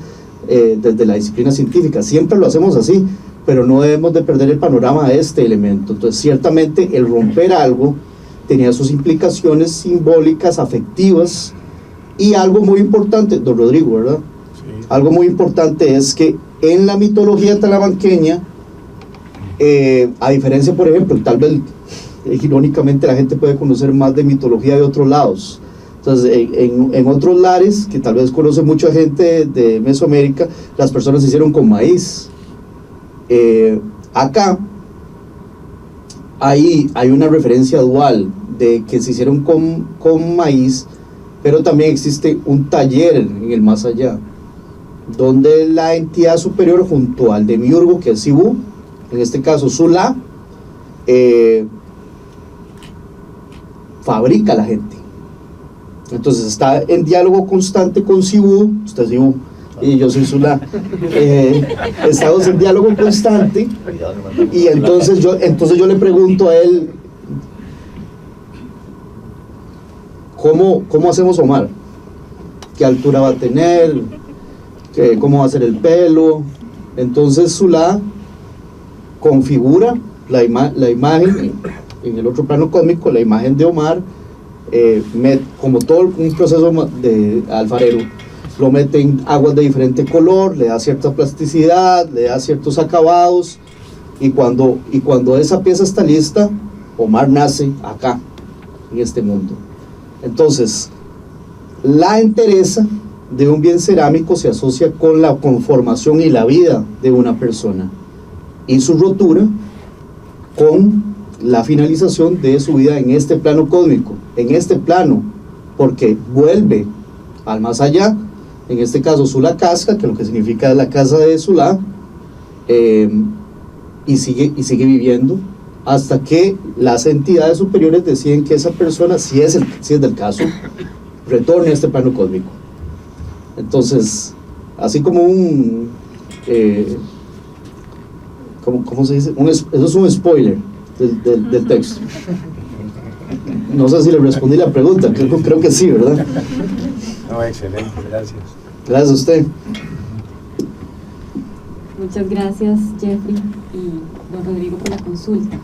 desde la disciplina científica. Siempre lo hacemos así, pero no debemos de perder el panorama de este elemento. Entonces, ciertamente, el romper algo tenía sus implicaciones simbólicas, afectivas, y algo muy importante, don Rodrigo, ¿verdad? Sí. Algo muy importante es que en la mitología talamanqueña, a diferencia, por ejemplo, tal vez irónicamente la gente puede conocer más de mitología de otros lados. Entonces, en otros lares, que tal vez conoce mucha gente de Mesoamérica, las personas se hicieron con maíz. Acá hay una referencia dual de que se hicieron con maíz, pero también existe un taller en el más allá, donde la entidad superior junto al demiurgo, que es Cibú, en este caso Zulá, fabrica a la gente. Entonces está en diálogo constante con Cibú, usted es Cibú y yo soy Zulá, estamos en diálogo constante, y entonces yo le pregunto a él, ¿cómo hacemos Omar? ¿Qué altura va a tener? ¿Cómo va a ser el pelo? Entonces Zulá configura la imagen en el otro plano cósmico, la imagen de Omar, como todo un proceso de alfarero, lo mete en aguas de diferente color, le da cierta plasticidad, le da ciertos acabados, y cuando esa pieza está lista, Omar nace acá, en este mundo. Entonces, la entereza de un bien cerámico se asocia con la conformación y la vida de una persona, y su rotura con la finalización de su vida en este plano cósmico, en este plano, porque vuelve al más allá, en este caso Zulá Casca, que lo que significa es la casa de Zulá, y sigue viviendo hasta que las entidades superiores deciden que esa persona, si es del caso, retorne a este plano cósmico. Entonces, así como ¿cómo se dice? Eso es un spoiler del texto. No sé si le respondí la pregunta, creo que sí, ¿verdad? No, excelente, gracias. Gracias a usted. Muchas gracias, Jeffrey y don Rodrigo, por la consulta.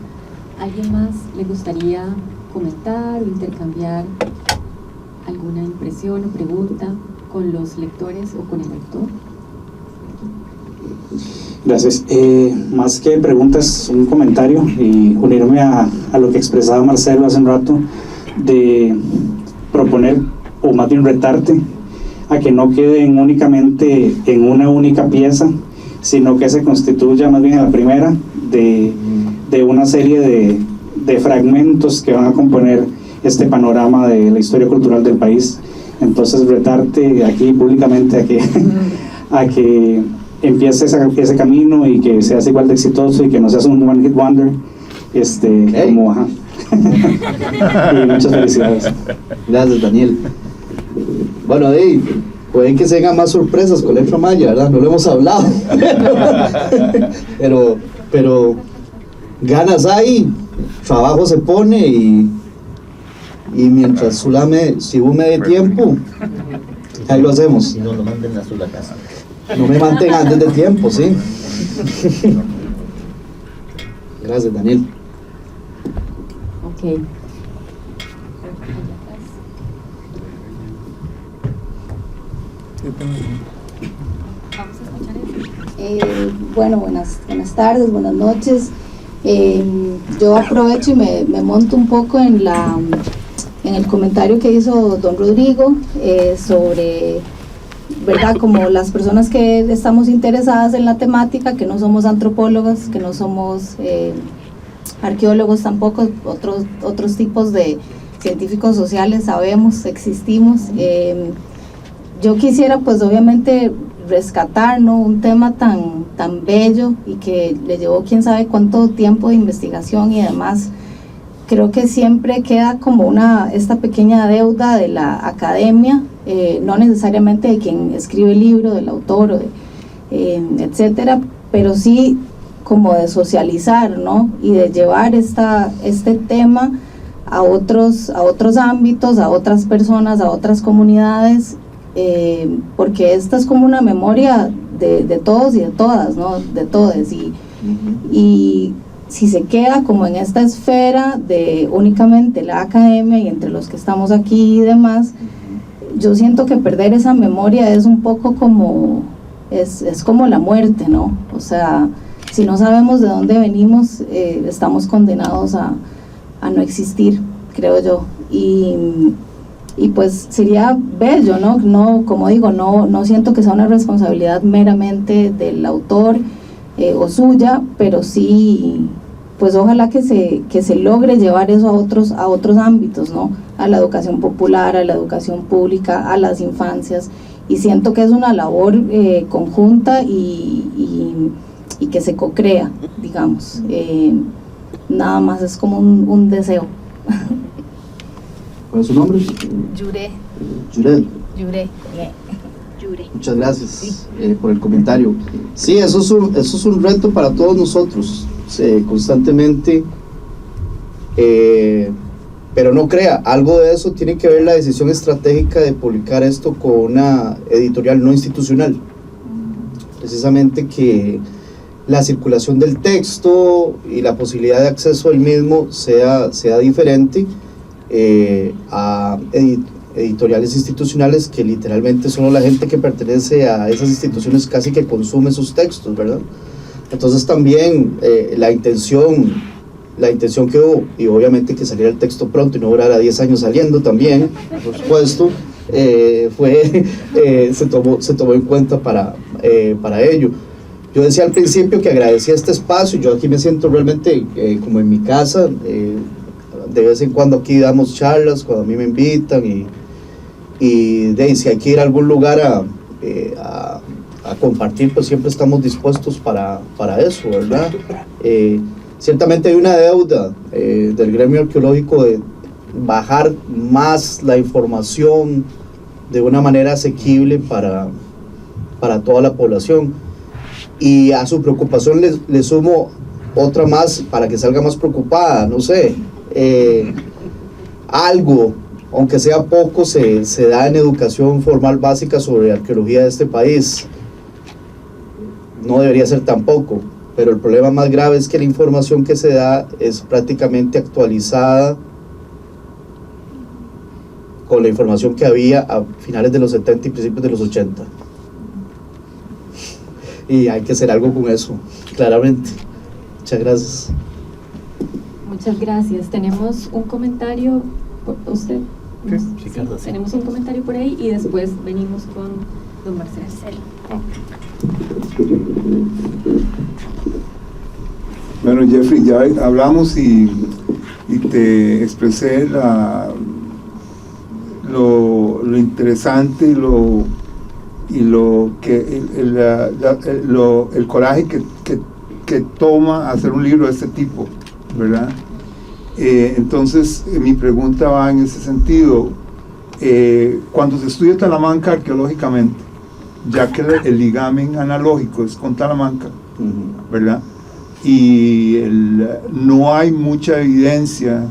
¿Alguien más le gustaría comentar o intercambiar alguna impresión o pregunta con los lectores o con el lector? Gracias. Más que preguntas, un comentario y unirme a lo que expresaba Marcelo hace un rato, de proponer, o más bien retarte, a que no queden únicamente en una única pieza, sino que se constituya más bien en la primera de una serie de fragmentos que van a componer este panorama de la historia cultural del país. Entonces, retarte aquí públicamente a que empiece ese camino y que seas igual de exitoso y que no seas un one hit wonder, como ajá. Y muchas felicidades. Gracias, Daniel. Bueno, pueden que se hagan más sorpresas con Letra Maya, ¿verdad? No lo hemos hablado. pero ganas hay, trabajo se pone, y mientras Cibú me dé tiempo, ahí lo hacemos. Y no lo manden a Zulá Casca. No me mantengan antes de tiempo, sí. Gracias, Daniel. Ok. Vamos a escuchar eso. Bueno, buenas tardes, buenas noches. Yo aprovecho y me monto un poco en el comentario que hizo don Rodrigo sobre, ¿verdad?, como las personas que estamos interesadas en la temática, que no somos antropólogas, que no somos arqueólogos tampoco, otros tipos de científicos sociales, sabemos, existimos. Yo quisiera, pues obviamente, rescatar, ¿no?, un tema tan bello y que le llevó quién sabe cuánto tiempo de investigación y demás. Creo que siempre queda como esta pequeña deuda de la academia, no necesariamente de quien escribe el libro, del autor, etcétera, pero sí como de socializar, ¿no?, y de llevar este tema a otros ámbitos, a otras personas, a otras comunidades, porque esta es como una memoria de todos y de todas, ¿no?, de todes, y si se queda como en esta esfera de únicamente la academia y entre los que estamos aquí y demás, yo siento que perder esa memoria es un poco como, es como la muerte, ¿no? O sea, si no sabemos de dónde venimos, estamos condenados a no existir, creo yo. Y pues sería bello, ¿no? No, como digo, no siento que sea una responsabilidad meramente del autor o suya, pero sí, pues ojalá que se logre llevar eso a otros ámbitos, ¿no? A la educación popular, a la educación pública, a las infancias, y siento que es una labor conjunta y que se co-crea, digamos. Nada más es como un deseo. ¿Cuál es su nombre? Yuré. Juret. Yure. Muchas gracias por el comentario. Sí, eso es un reto para todos nosotros, constantemente, pero no crea, algo de eso tiene que ver la decisión estratégica de publicar esto con una editorial no institucional, precisamente que la circulación del texto y la posibilidad de acceso al mismo sea diferente a editoriales institucionales que literalmente solo la gente que pertenece a esas instituciones casi que consume sus textos, ¿verdad? Entonces también la intención que hubo, y obviamente que saliera el texto pronto y no durara 10 años saliendo también, por supuesto, se tomó en cuenta para ello. Yo decía al principio que agradecía este espacio. Yo aquí me siento realmente como en mi casa. De vez en cuando aquí damos charlas cuando a mí me invitan, y si hay que ir a algún lugar a compartir, pues siempre estamos dispuestos para eso, ¿verdad? Ciertamente hay una deuda del gremio arqueológico de bajar más la información de una manera asequible para toda la población, y a su preocupación le sumo otra más para que salga más preocupada, no sé, algo, aunque sea poco, se da en educación formal básica sobre arqueología de este país. No debería ser tan poco, pero el problema más grave es que la información que se da es prácticamente actualizada con la información que había a finales de los 70 y principios de los 80. Y hay que hacer algo con eso, claramente. Muchas gracias. Muchas gracias. Tenemos un comentario, ¿usted? Sí, Sí, tenemos un comentario por ahí y después venimos con don Marcelo. Bueno, Jeffrey, ya hablamos y te expresé lo interesante y el coraje que toma hacer un libro de este tipo, ¿verdad? Entonces mi pregunta va en ese sentido. Cuando se estudia Talamanca arqueológicamente, ya que el ligamen analógico es con Talamanca, ¿verdad? Y no hay mucha evidencia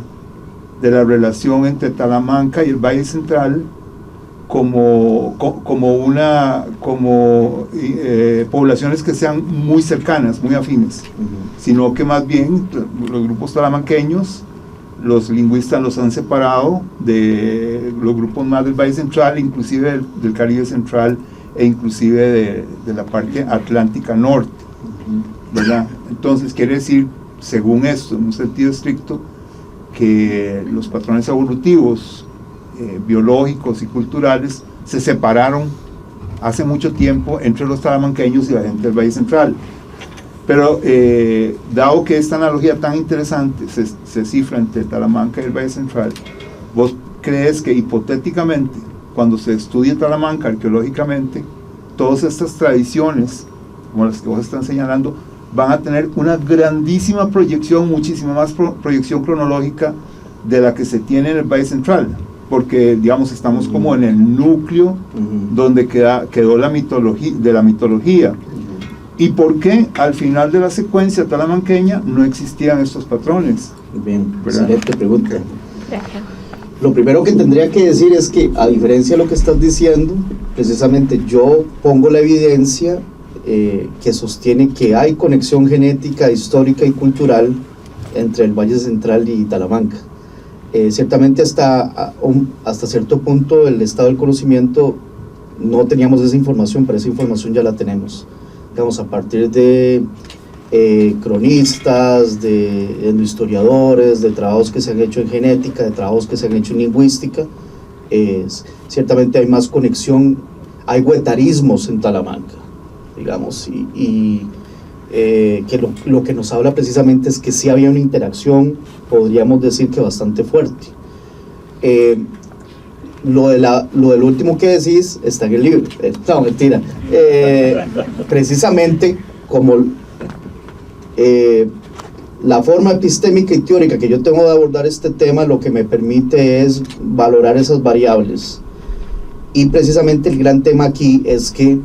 de la relación entre Talamanca y el Valle Central como poblaciones que sean muy cercanas, muy afines, sino que más bien los grupos talamanqueños, los lingüistas los han separado de los grupos más del Valle Central, inclusive del Caribe Central, e inclusive de la parte atlántica norte, ¿verdad? Entonces quiere decir, según esto, en un sentido estricto, que los patrones evolutivos biológicos y culturales se separaron hace mucho tiempo entre los talamanqueños y la gente del Valle Central. Pero dado que esta analogía tan interesante se cifra entre Talamanca y el Valle Central, ¿vos crees que hipotéticamente, cuando se estudie Talamanca arqueológicamente, todas estas tradiciones, como las que vos están señalando, van a tener una grandísima proyección, muchísima más proyección cronológica de la que se tiene en el Valle Central? Porque, digamos, estamos como en el núcleo donde quedó la mitología. ¿Y por qué al final de la secuencia talamanqueña no existían estos patrones? Bien, ¿verdad? excelente pregunta. Lo primero que tendría que decir es que, a diferencia de lo que estás diciendo, precisamente yo pongo la evidencia que sostiene que hay conexión genética, histórica y cultural entre el Valle Central y Talamanca. Ciertamente hasta cierto punto el estado del conocimiento no teníamos esa información, pero esa información ya la tenemos. Digamos, a partir de cronistas, de historiadores, de trabajos que se han hecho en genética, de trabajos que se han hecho en lingüística, ciertamente hay más conexión, hay huetarismos en Talamanca, digamos, y que lo que nos habla precisamente es que sí había una interacción, podríamos decir que bastante fuerte. Lo del último que decís está en el libro, no, mentira, precisamente como la forma epistémica y teórica que yo tengo de abordar este tema lo que me permite es valorar esas variables. Y precisamente el gran tema aquí es que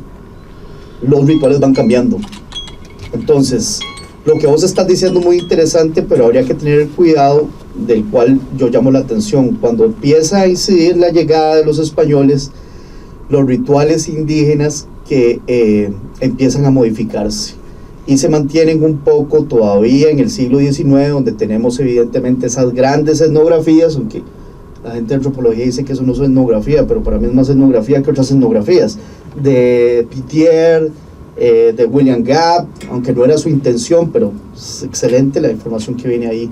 los rituales van cambiando. Entonces, lo que vos estás diciendo es muy interesante, pero habría que tener cuidado, del cual yo llamo la atención. Cuando empieza a incidir la llegada de los españoles, los rituales indígenas que empiezan a modificarse y se mantienen un poco todavía en el siglo XIX, donde tenemos evidentemente esas grandes etnografías, aunque la gente de antropología dice que eso no es etnografía, pero para mí es más etnografía que otras etnografías, de Pithier, de William Gabb, aunque no era su intención, pero es excelente la información que viene ahí.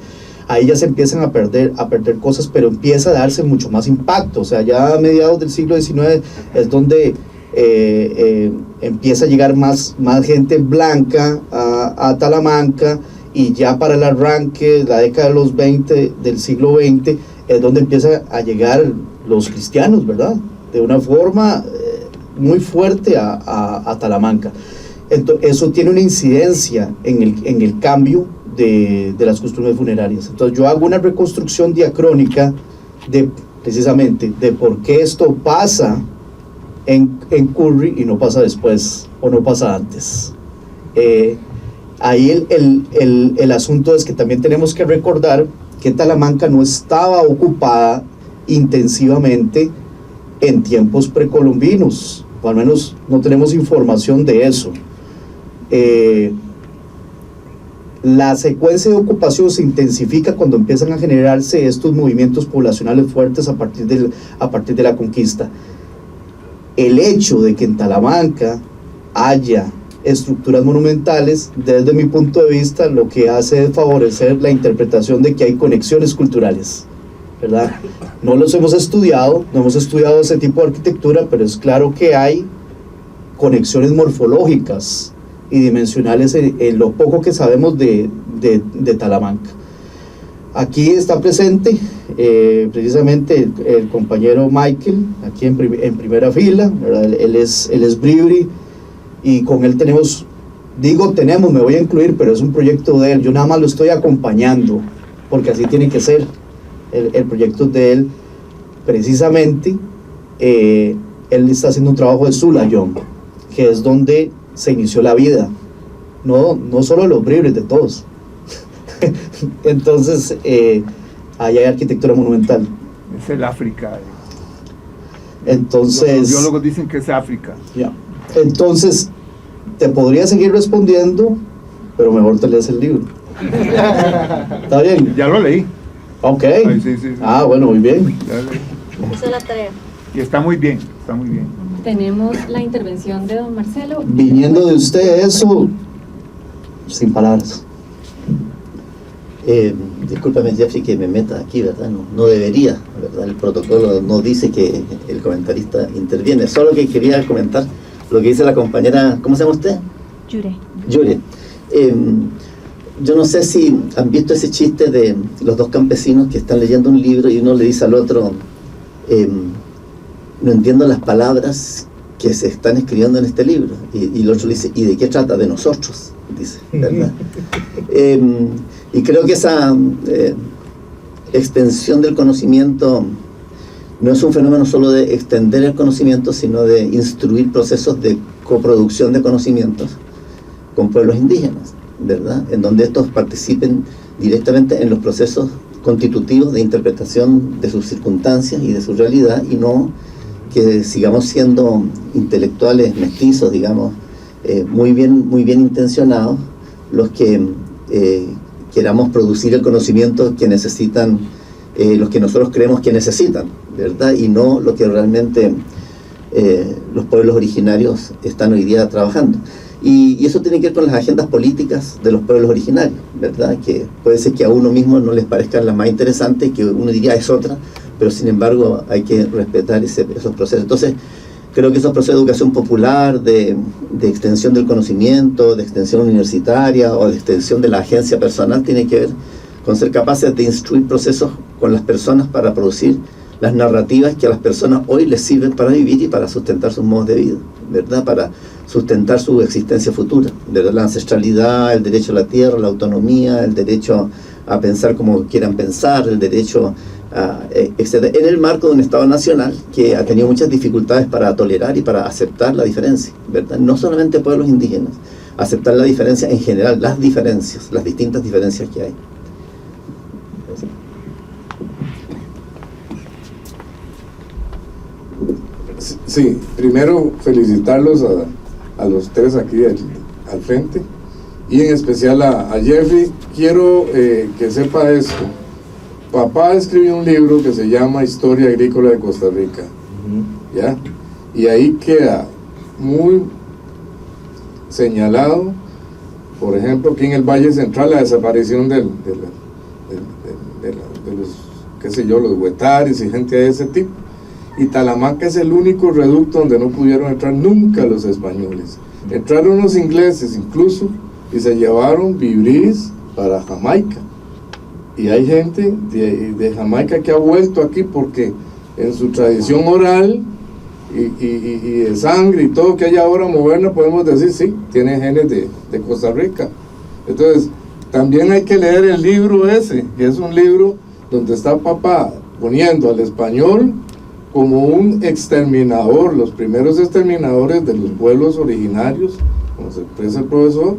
Ahí ya se empiezan a perder cosas, pero empieza a darse mucho más impacto. O sea, ya a mediados del siglo XIX es donde empieza a llegar más gente blanca a Talamanca, y ya para el arranque, la década de los 20 del siglo XX, es donde empieza a llegar los cristianos, ¿verdad? De una forma muy fuerte a Talamanca. Entonces, eso tiene una incidencia en el cambio de las costumbres funerarias. Entonces yo hago una reconstrucción diacrónica precisamente de por qué esto pasa en Curry y no pasa después, o no pasa antes. Ahí el asunto es que también tenemos que recordar que Talamanca no estaba ocupada intensivamente en tiempos precolombinos, o al menos no tenemos información de eso. La secuencia de ocupación se intensifica cuando empiezan a generarse estos movimientos poblacionales fuertes a partir de la conquista. El hecho de que en Talamanca haya estructuras monumentales, desde mi punto de vista, lo que hace es favorecer la interpretación de que hay conexiones culturales, ¿verdad? No los hemos estudiado, no hemos estudiado ese tipo de arquitectura, pero es claro que hay conexiones morfológicas y dimensionales en lo poco que sabemos de Talamanca. Aquí está presente precisamente el compañero Michael, aquí en primera fila, ¿verdad? Él es Bribri, y con él tenemos, me voy a incluir, pero es un proyecto de él, yo nada más lo estoy acompañando, porque así tiene que ser, el proyecto de él. Precisamente, él está haciendo un trabajo de Sulayón, que es donde se inició la vida, no solo los Bribris, de todos. Entonces, ahí hay arquitectura monumental. Es el África. Entonces, los biólogos dicen que es África. Ya. Entonces, te podría seguir respondiendo, pero mejor te lees el libro. ¿Está bien? Ya lo leí. Ok. Ay, sí. Ah, bueno, muy bien. Esa es la tarea. Y está muy bien, Tenemos la intervención de don Marcelo. Viniendo de usted eso, sin palabras. Discúlpame, Jeffrey, que me meta aquí, ¿verdad? No debería, ¿verdad? El protocolo no dice que el comentarista interviene. Solo que quería comentar lo que dice la compañera, ¿cómo se llama usted? Yure. Yo no sé si han visto ese chiste de los dos campesinos que están leyendo un libro y uno le dice al otro, no entiendo las palabras que se están escribiendo en este libro, y el otro le dice, ¿y de qué trata? De nosotros, dice, ¿verdad? Y creo que esa extensión del conocimiento no es un fenómeno solo de extender el conocimiento, sino de instruir procesos de coproducción de conocimientos con pueblos indígenas, ¿verdad? En donde estos participen directamente en los procesos constitutivos de interpretación de sus circunstancias y de su realidad, y no que sigamos siendo intelectuales mestizos, digamos, muy bien intencionados, los que queramos producir el conocimiento que necesitan, los que nosotros creemos que necesitan, ¿verdad? Y no lo que realmente los pueblos originarios están hoy día trabajando. Y eso tiene que ver con las agendas políticas de los pueblos originarios, ¿verdad? Que puede ser que a uno mismo no les parezcan las más interesantes, que uno diría es otra, pero sin embargo hay que respetar esos procesos. Entonces, creo que esos procesos de educación popular, de extensión del conocimiento, de extensión universitaria o de extensión de la agencia personal, tienen que ver con ser capaces de instruir procesos con las personas para producir las narrativas que a las personas hoy les sirven para vivir y para sustentar sus modos de vida, ¿verdad? Para sustentar su existencia futura, ¿verdad? La ancestralidad, el derecho a la tierra, la autonomía, el derecho a pensar como quieran pensar, el derecho etcétera, en el marco de un Estado nacional que ha tenido muchas dificultades para tolerar y para aceptar la diferencia, ¿verdad? No solamente pueblos indígenas, aceptar la diferencia en general, las diferencias, las distintas diferencias que hay. Sí, primero felicitarlos a los tres aquí al frente, y en especial a Jeffrey. Quiero que sepa esto. Papá escribió un libro que se llama Historia Agrícola de Costa Rica, ¿ya? Y ahí queda muy señalado, por ejemplo, aquí en el Valle Central, la desaparición de los, qué sé yo, los huetares y gente de ese tipo. Y Talamanca es el único reducto donde no pudieron entrar nunca los españoles. Entraron los ingleses incluso, y se llevaron vibrís para Jamaica. Y hay gente de Jamaica que ha vuelto aquí porque en su tradición oral y de sangre y todo que hay ahora moderna, podemos decir, sí, tiene genes de Costa Rica. Entonces, también hay que leer el libro ese, que es un libro donde está papá poniendo al español como un exterminador, los primeros exterminadores de los pueblos originarios, como se expresa el profesor,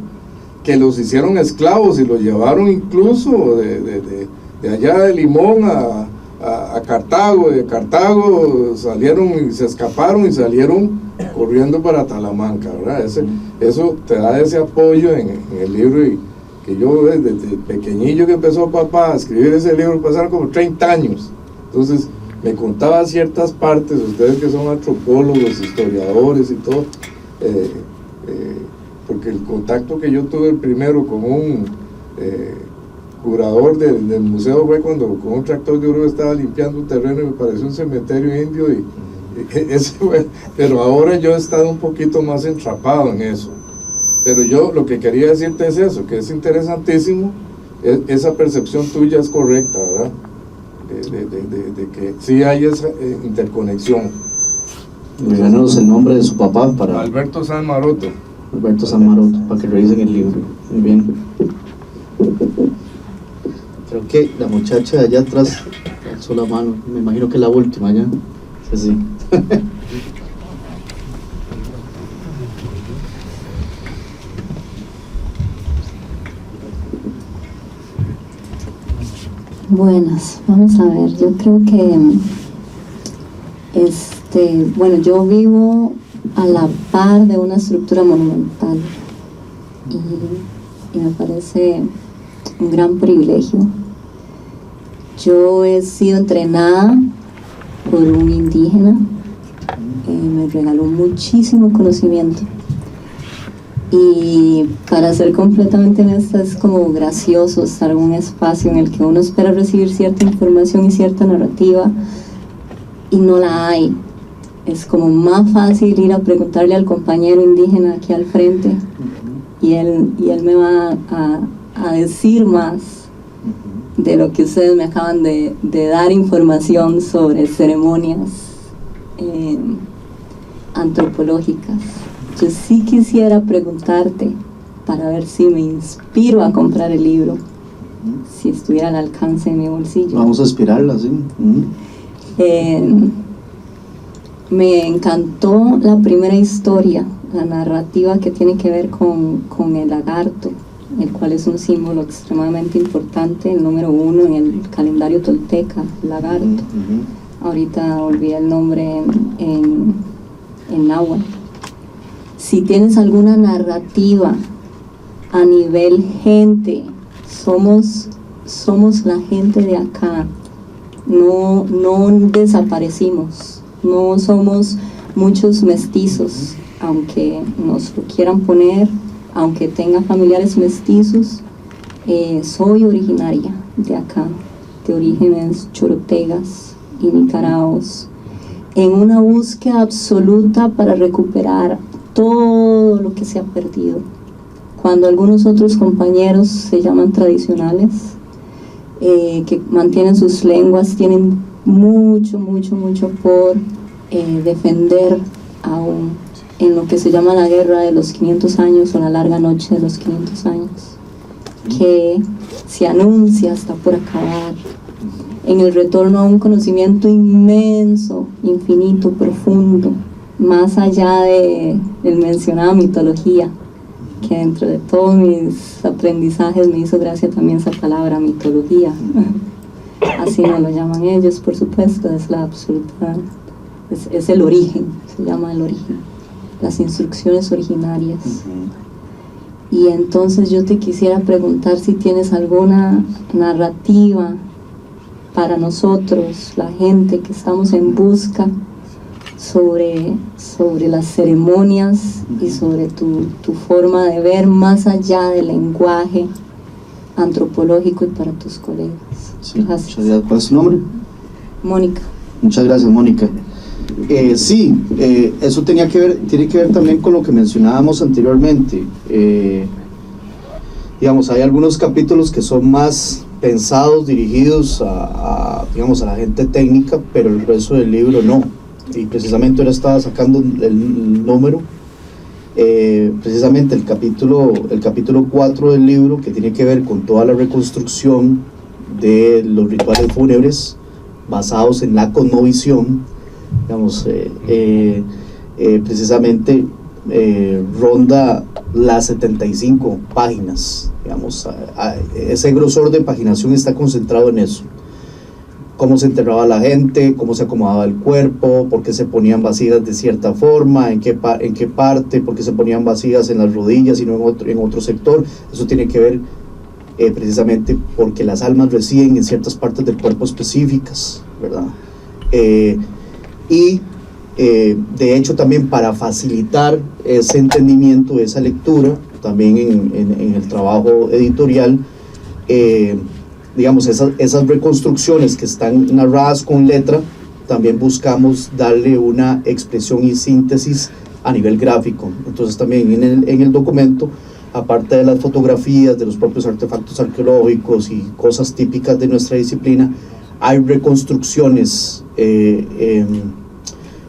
que los hicieron esclavos y los llevaron incluso de allá de Limón a Cartago. De Cartago salieron y se escaparon y salieron corriendo para Talamanca, ¿verdad? Eso te da ese apoyo en el libro, y que yo desde pequeñillo que empezó papá a escribir ese libro, pasaron como 30 años, entonces me contaba ciertas partes, ustedes que son antropólogos, historiadores y todo, porque el contacto que yo tuve primero con un curador del museo fue cuando con un tractor de oro estaba limpiando un terreno y me pareció un cementerio indio, pero ahora yo he estado un poquito más entrapado en eso. Pero yo lo que quería decirte es eso, que es interesantísimo, esa percepción tuya es correcta, ¿verdad? De que sí hay esa interconexión. Díganos el nombre de su papá para... Alberto San Maroto. Alberto San Maroto, para que revisen el libro. Muy bien. Creo que la muchacha de allá atrás alzó la mano, me imagino que es la última ya. Sí. Buenas, vamos a ver, yo creo que bueno, yo vivo a la par de una estructura monumental y me parece un gran privilegio. Yo he sido entrenada por un indígena, me regaló muchísimo conocimiento, y para ser completamente honesta es como gracioso estar en un espacio en el que uno espera recibir cierta información y cierta narrativa y no la hay. Es como más fácil ir a preguntarle al compañero indígena aquí al frente y él me va a decir más de lo que ustedes me acaban de dar información sobre ceremonias antropológicas. Yo sí quisiera preguntarte para ver si me inspiro a comprar el libro, si estuviera al alcance de mi bolsillo. Vamos a inspirarla, sí. Me encantó la primera historia, la narrativa que tiene que ver con el lagarto, el cual es un símbolo extremadamente importante, el número 1 en el calendario tolteca, el lagarto. Ahorita olvidé el nombre en náhuatl. Si tienes alguna narrativa a nivel gente, somos la gente de acá, no desaparecimos, no somos muchos mestizos, aunque nos lo quieran poner, aunque tenga familiares mestizos, soy originaria de acá, de orígenes chorotegas y nicaraos, en una búsqueda absoluta para recuperar todo lo que se ha perdido. Cuando algunos otros compañeros se llaman tradicionales, que mantienen sus lenguas, tienen mucho por defender aún en lo que se llama la guerra de los 500 años o la larga noche de los 500 años, que se anuncia, está por acabar. en el retorno a un conocimiento inmenso, infinito, profundo, más allá de mencionada mitología, que dentro de todos mis aprendizajes me hizo gracia también esa palabra, mitología. Así no lo llaman ellos, por supuesto, es la absoluta, es el origen, se llama el origen, las instrucciones originarias. Y entonces yo te quisiera preguntar si tienes alguna narrativa para nosotros, la gente que estamos en busca, sobre las ceremonias y sobre tu forma de ver más allá del lenguaje antropológico y para tus colegas. Sí, muchas gracias. ¿Cuál es su nombre? Mónica. Muchas gracias, Mónica. Eso tiene que ver también con lo que mencionábamos anteriormente. Digamos, hay algunos capítulos que son más pensados, dirigidos a la gente técnica, pero el resto del libro no. Y precisamente ahora estaba sacando el número, precisamente el capítulo 4 del libro, que tiene que ver con toda la reconstrucción de los rituales fúnebres basados en la cosmovisión, digamos, precisamente ronda las 75 páginas, digamos, ese grosor de paginación está concentrado en eso. Cómo se enterraba la gente, cómo se acomodaba el cuerpo, por qué se ponían vasijas de cierta forma, en qué parte, por qué se ponían vasijas en las rodillas y no en otro sector. Eso tiene que ver precisamente porque las almas residen en ciertas partes del cuerpo específicas, ¿verdad? De hecho, también para facilitar ese entendimiento, esa lectura, también en el trabajo editorial, digamos, esas reconstrucciones que están narradas con letra, también buscamos darle una expresión y síntesis a nivel gráfico. Entonces también en el documento, aparte de las fotografías de los propios artefactos arqueológicos y cosas típicas de nuestra disciplina, hay reconstrucciones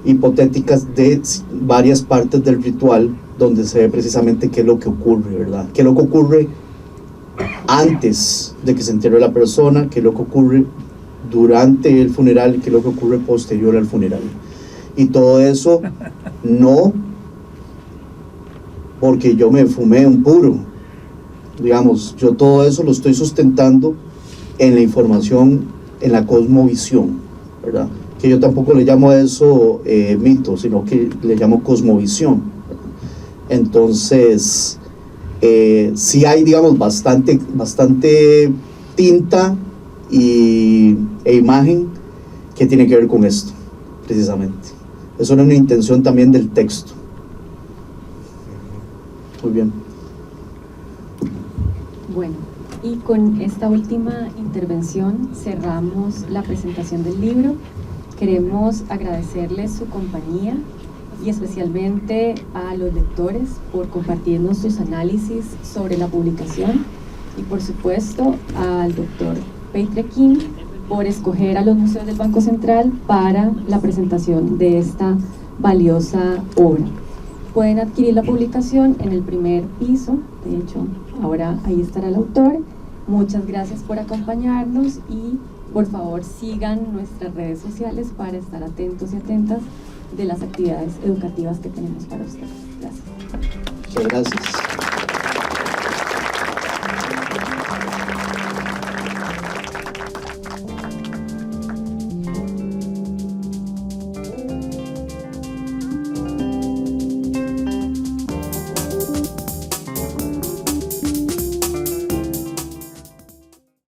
hipotéticas de varias partes del ritual, donde se ve precisamente qué es lo que ocurre, ¿verdad? Qué es lo que ocurre antes de que se entierre la persona, qué es lo que ocurre durante el funeral, qué es lo que ocurre posterior al funeral. Y todo eso no porque yo me fumé un puro, digamos, yo todo eso lo estoy sustentando en la información, en la cosmovisión, ¿verdad? Que yo tampoco le llamo a eso mito, sino que le llamo cosmovisión, ¿verdad? Entonces sí hay, digamos, bastante tinta e imagen que tiene que ver con esto, precisamente. Eso era una intención también del texto. Muy bien. Bueno, y con esta última intervención cerramos la presentación del libro. Queremos agradecerles su compañía y especialmente a los lectores por compartirnos sus análisis sobre la publicación, y por supuesto al doctor Peitrequín por escoger a los museos del Banco Central para la presentación de esta valiosa obra. Pueden adquirir la publicación en el primer piso, de hecho ahora ahí estará el autor. Muchas gracias por acompañarnos y por favor sigan nuestras redes sociales para estar atentos y atentas de las actividades educativas que tenemos para ustedes. Gracias. Muchas gracias.